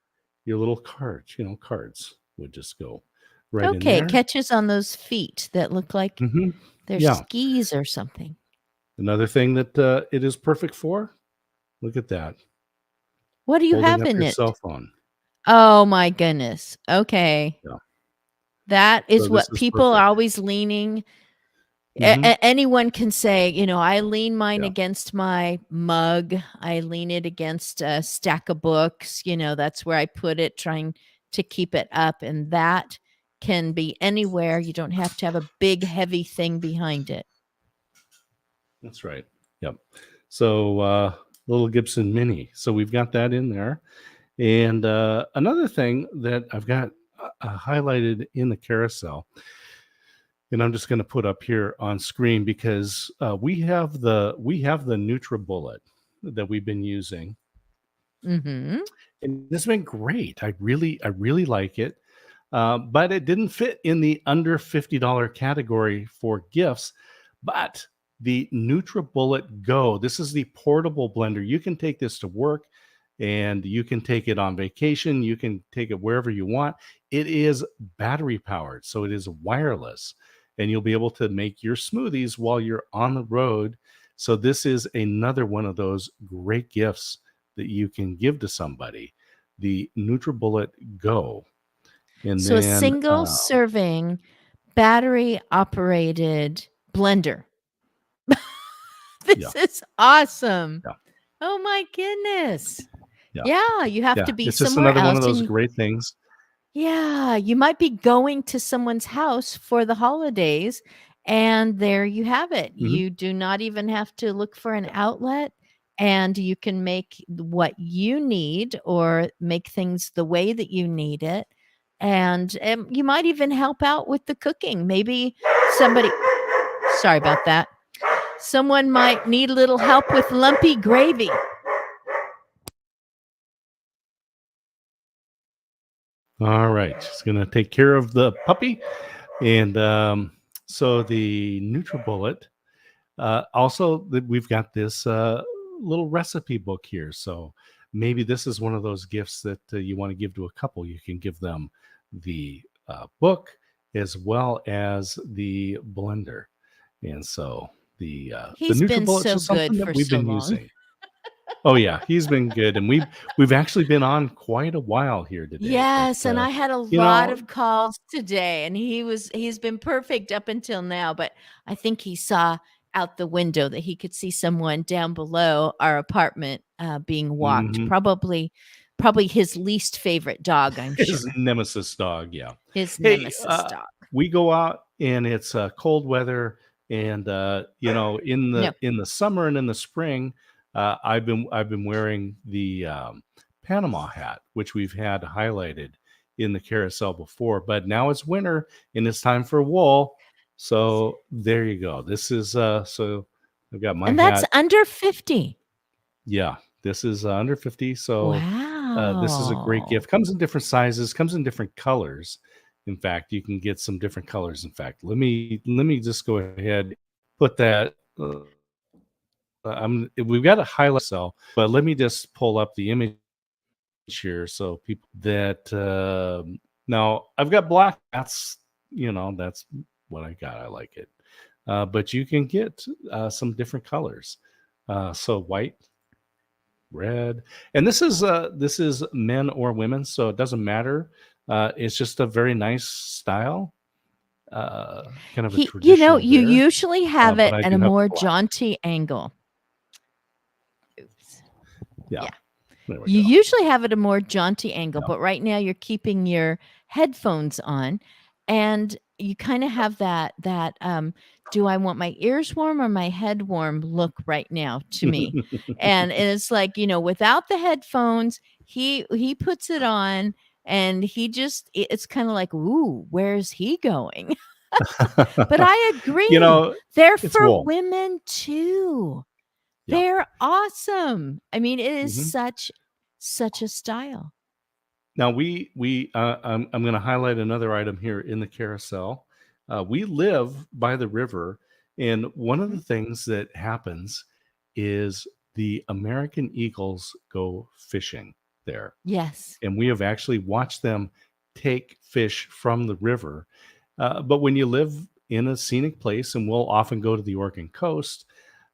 your little cards, cards would just go right in Okay, it there. catches on those feet that look like Hmm. they're Yeah. skis or something. Another thing that it is perfect for, look at that, What do you holding have up in your it? cell phone. Oh my goodness. Okay. Yeah. That So is this what is people are perfect. always leaning Anyone can say, I lean mine Yeah. against my mug. I lean it against a stack of books. That's where I put it, trying to keep it up. And that can be anywhere. You don't have to have a big, heavy thing behind it. That's right. Yep. So little Gibson Mini. So we've got that in there. And another thing that I've got highlighted in the carousel, and I'm just going to put up here on screen because we have the NutriBullet that we've been using, Mm-hmm. and this has been great. I really like it, but it didn't fit in the under $50 category for gifts. But the NutriBullet Go, this is the portable blender. You can take this to work, and you can take it on vacation. You can take it wherever you want. It is battery powered, so it is wireless, and you'll be able to make your smoothies while you're on the road. So this is another one of those great gifts that you can give to somebody, the NutriBullet Go. And So a then single serving battery operated blender. This is awesome. Yeah. Oh my goodness. Yeah. Yeah, you have to be it's just somewhere another one else. of those great things. Yeah, you might be going to someone's house for the holidays, and there you have it. Mhm. You do not even have to look for an outlet, and you can make what you need or make things the way that you need it. And you might even help out with the cooking. Maybe somebody, sorry about that. Someone might need a little help with lumpy gravy. All right, just gonna take care of the puppy, and so the NutriBullet. Also, we've got this little recipe book here, so maybe this is one of those gifts that you want to give to a couple. You can give them the book as well as the blender, and so the He's been NutriBullet's so just something good that for we've so been long. using. Oh yeah, he's been good, and we've actually been on quite a while here today. Yes, but, and I had a lot of calls today, and he's been perfect up until now, but I think he saw out the window that he could see someone down below our apartment being walked. Mhm. Probably his least favorite dog, I'm His sure. nemesis dog, yeah. His Hey, nemesis dog. we go out and it's cold weather, and in No. the summer and in the spring, I've been wearing the Panama hat, which we've had highlighted in the carousel before, but now it's winter and it's time for wool. So there you go. This is so I've got my And that's hat. under 50. Yeah, this is under 50. So Wow. this is a great gift. Comes in different sizes, comes in different colors. In fact, you can get some different colors. In fact, let me just go ahead, put that. We've got a highlight cell, but let me just pull up the image here so people that now I've got black. That's that's what I got. I like it, but you can get some different colors. So white, red, and this is men or women, so it doesn't matter. It's just a very nice style, kind of a traditional. You usually have it but I at do a have more black. jaunty angle. Oops. Yeah. There we You go. usually have it a more jaunty angle, Yeah. but right now you're keeping your headphones on, and you kind of have that do I want my ears warm or my head warm look right now to me. And it's like, without the headphones, he puts it on, and it's kind of like, ooh, where's he going? But I agree. They're it's for wool. women too. Yeah. They're awesome. I mean, it is Mhm. such a style. Now I'm going to highlight another item here in the carousel. We live by the river, and one of the things that happens is the American eagles go fishing there. Yes. And we have actually watched them take fish from the river. But when you live in a scenic place, and we'll often go to the Oregon coast,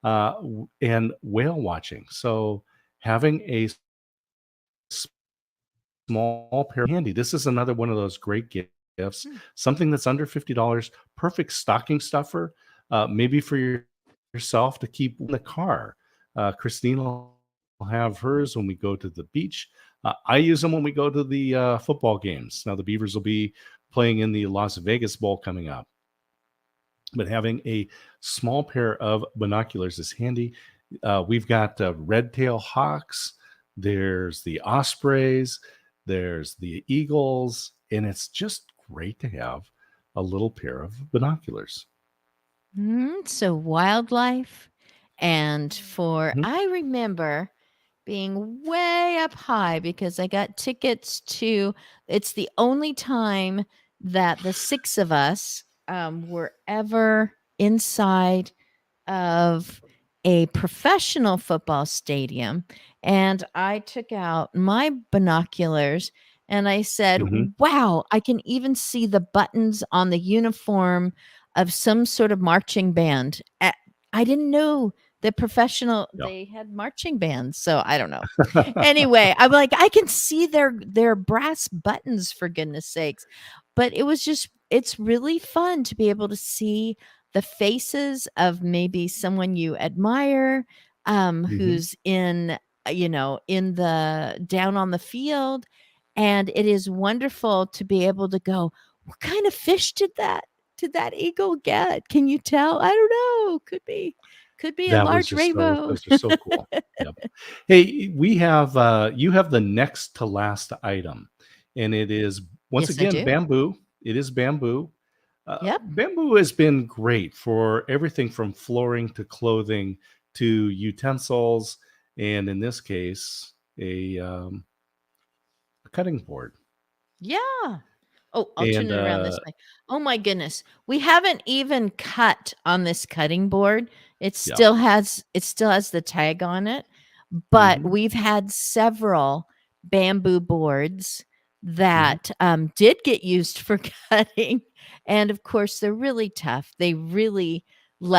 and whale watching. So having a small pair handy. This is another one of those great gifts. Something that's under $50, perfect stocking stuffer. maybe for yourself to keep in the car. Christine will have hers when we go to the beach. I use them when we go to the football games. Now the Beavers will be playing in the Las Vegas Bowl coming up, but having a small pair of binoculars is handy. We've got red-tailed hawks. There's the ospreys. There's the eagles, and it's just great to have a little pair of binoculars. So wildlife, and Mhm. I remember being way up high because I got tickets to. It's the only time that the six of us were ever inside of a professional football stadium, and I took out my binoculars and I said, Mhm. "Wow, I can even see the buttons on the uniform of some sort of marching band." I didn't know that professional Yeah. they had marching bands, so I don't know. Anyway, I'm like, I can see their brass buttons for goodness sakes. But it's really fun to be able to see the faces of maybe someone you admire, Mhm. who's in, in the down on the field. And it is wonderful to be able to go, what kind of fish did that eagle get? Can you tell? I don't know. Could be a That was large just so rainbow. those are so cool. Yep. Hey, we have you have the next to last item, and it is once Yes, I again do. bamboo. It is bamboo. Yep. Bamboo has been great for everything from flooring to clothing to utensils, and in this case, a cutting board. Yeah. Oh, I'll turn And it around this way. Oh my goodness. We haven't even cut on this cutting board. yeah, It still has the tag on it, but hmm we've had several bamboo boards hmm that did get used for cutting. And of course, they're really tough. They really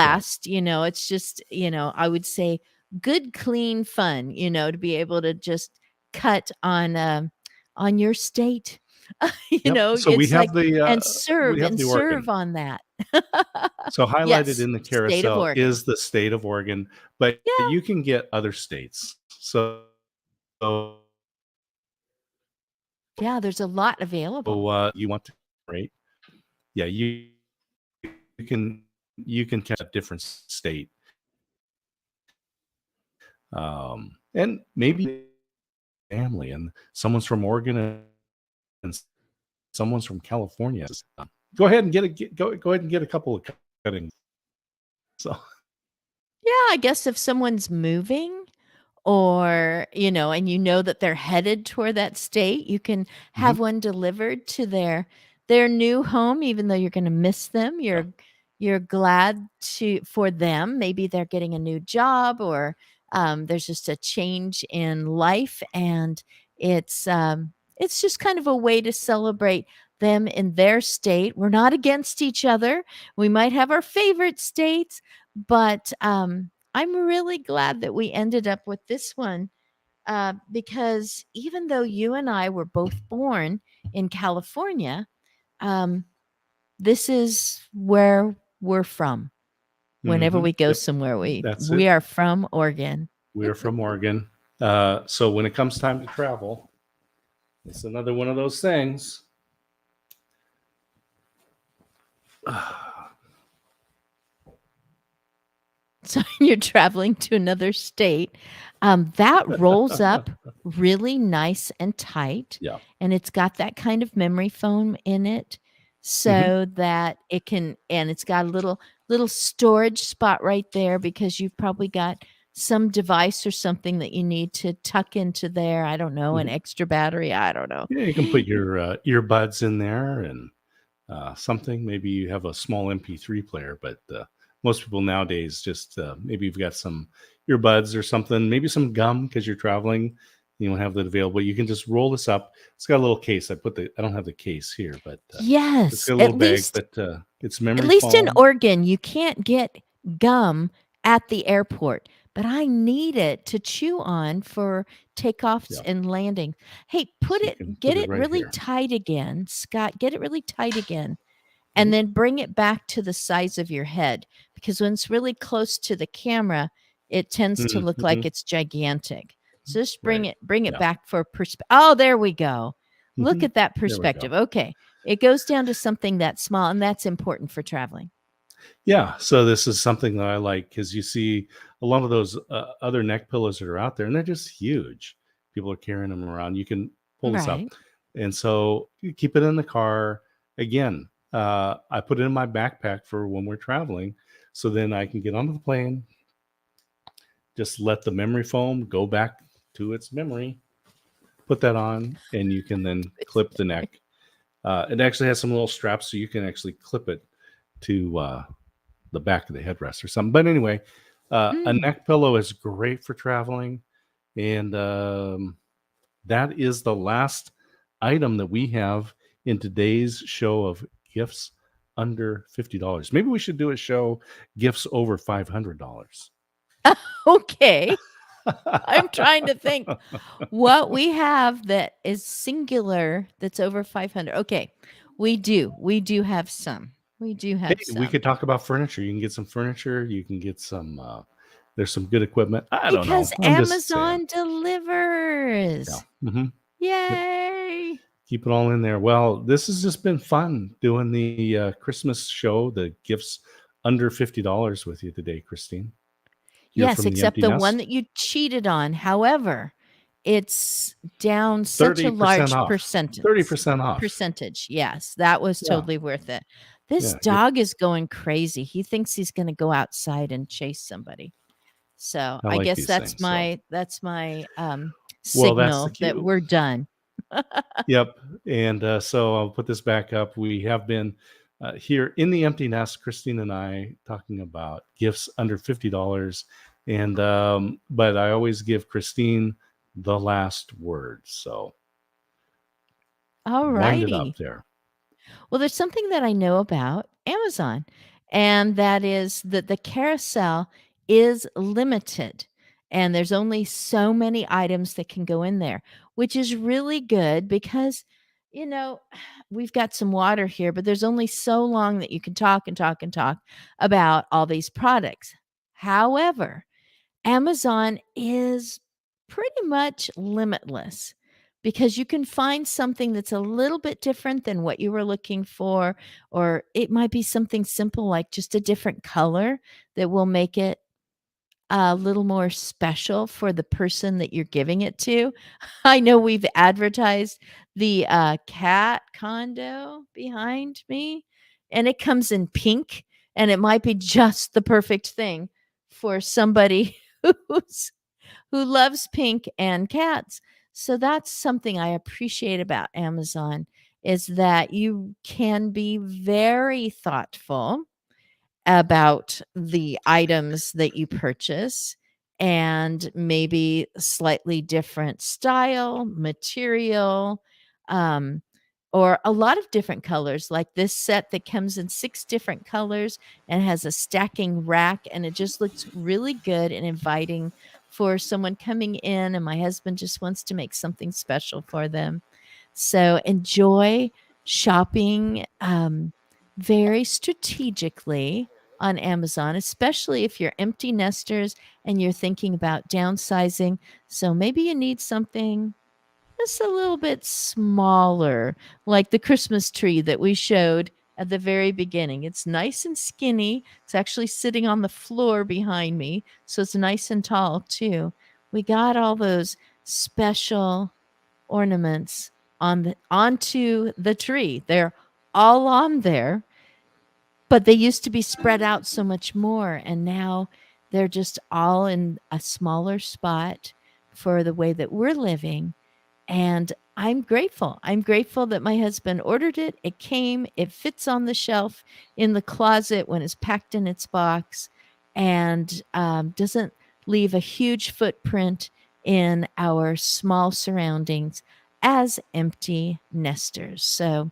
yeah, last, it's just, I would say good, clean fun, to be able to just cut on your state. yep. So It's like and serve we have and the serve Oregon. on that. So highlighted Yes, in the state of carousel Oregon. is the state of Oregon, but Yeah, you can get other states. So yeah, there's a lot available. you want to rate? Yeah, you can you can catch a different state, and maybe family, and someone's from Oregon and someone's from California. Go ahead and go ahead and get a couple of cuttings. So Yeah, I guess if someone's moving or, and you know that they're headed toward that state, you can mhm, have one delivered to their new home even though you're going to miss them. yeah, You're glad to for them. Maybe they're getting a new job or there's just a change in life and it's just kind of a way to celebrate them in their state. We're not against each other. We might have our favorite states, but I'm really glad that we ended up with this one because even though you and I were both born in California, um, this is where we're from. Whenever we go yep, somewhere, we that's we it. are from Oregon. We're from Oregon. So when it comes time to travel, it's another one of those things. So you're traveling to another state. That rolls up really nice and tight, Yeah. and it's got that kind of memory foam in it, hmm so that it can, and it's got a little storage spot right there because you've probably got some device or something that you need to tuck into there. I don't know, an hmm extra battery. I don't know. Yeah, you can put your earbuds in there and something. Maybe you have a small MP3 player, but most people nowadays just maybe you've got some earbuds or something, maybe some gum because you're traveling. You don't have that available. You can just roll this up. It's got a little case. I don't have the case here, but it's Yes, got a little at bag. least But it's At memory least in foam. Oregon, you can't get gum at the airport, but I need it to chew on for takeoffs Yeah, and landing. Hey, so you can get put it it right really here. tight again, Scott. Get it really tight again. and then bring it back to the size of your head, because when it's really close to the camera, it tends to look like it's gigantic. So just bring Right. it Yeah. back for perspective. Oh, there we go. Look Mhm. at that There we go. perspective. Okay. It goes down to something that small, and that's important for traveling. Yeah, so this is something that I like because you see a lot of those other neck pillows that are out there, and they're just huge. People are carrying them around. You can pull this up, Right. and so you keep it in the car. Again, I put it in my backpack for when we're traveling, so then I can get onto the plane, just let the memory foam go back to its memory, put that on, and you can then clip the neck. It actually has some little straps, so you can actually clip it to the back of the headrest or something. But anyway, a neck pillow is great for traveling, and that is the last item that we have in today's show of gifts under $50. Maybe we should do a show gifts over $500. Okay. I'm trying to think what we have that is singular that's over 500. Okay. We do have some. We do Hey, have we some. could talk about furniture. You can get some furniture. You can get some. There's some good equipment. I don't know. Because I'm just saying. Amazon delivers. Yeah. Hmm. Yay. Keep it all in there. Well, this has just been fun doing the Christmas show, the gifts under $50 with you today, Christine. You're Yes, from the except Empty the one Nest. that you cheated on. However, it's down such a 30% large off. percentage. 30% off. Percentage. Yes, that was Yeah. totally worth it. This Yeah. dog is going crazy. He thinks he's going to go outside and chase somebody. So I I like guess these that's things. So, that's my well, that's the signal that cue. we're done. Yep. And so I'll put this back up. We have been here in the Empty Nest, Christine and I, talking about gifts under $50. And but I always give Christine the last word. So All wind it righty. up there. Well, there's something that I know about Amazon, and that is that the carousel is limited. And there's only so many items that can go in there, which is really good because, you know, we've got some water here, but there's only so long that you can talk and talk and talk about all these products. However, Amazon is pretty much limitless because you can find something that's a little bit different than what you were looking for, or it might be something simple like just a different color that will make it a little more special for the person that you're giving it to. I know we've advertised the cat condo behind me, and it comes in pink, and it might be just the perfect thing for somebody who loves pink and cats. So that's something I appreciate about Amazon is that you can be very thoughtful about the items that you purchase and maybe slightly different style, material, um, or a lot of different colors, like this set that comes in 6 different colors and has a stacking rack, and it just looks really good and inviting for someone coming in, and my husband just wants to make something special for them. So enjoy shopping, very strategically on Amazon, especially if you're empty nesters and you're thinking about downsizing. So maybe you need something just a little bit smaller, like the Christmas tree that we showed at the very beginning. It's nice and skinny. It's actually sitting on the floor behind me, so it's nice and tall too. We got all those special ornaments onto the tree. They're all on there, but they used to be spread out so much more, and now they're just all in a smaller spot for the way that we're living. And I'm grateful. I'm grateful that my husband ordered it. It came, it fits on the shelf in the closet when it's packed in its box, and doesn't leave a huge footprint in our small surroundings as empty nesters. So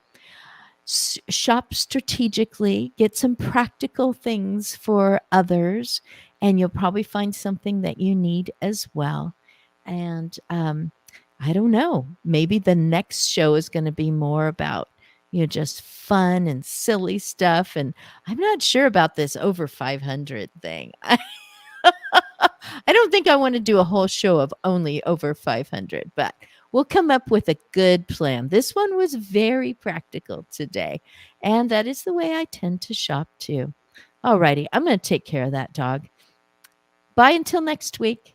shop strategically, get some practical things for others, and you'll probably find something that you need as well. And I don't know, maybe the next show is going to be more about just fun and silly stuff. And I'm not sure about this over 500 thing. I don't think I want to do a whole show of only over 500, but we'll come up with a good plan. This one was very practical today, and that is the way I tend to shop too. All righty, I'm going to take care of that dog. Bye until next week.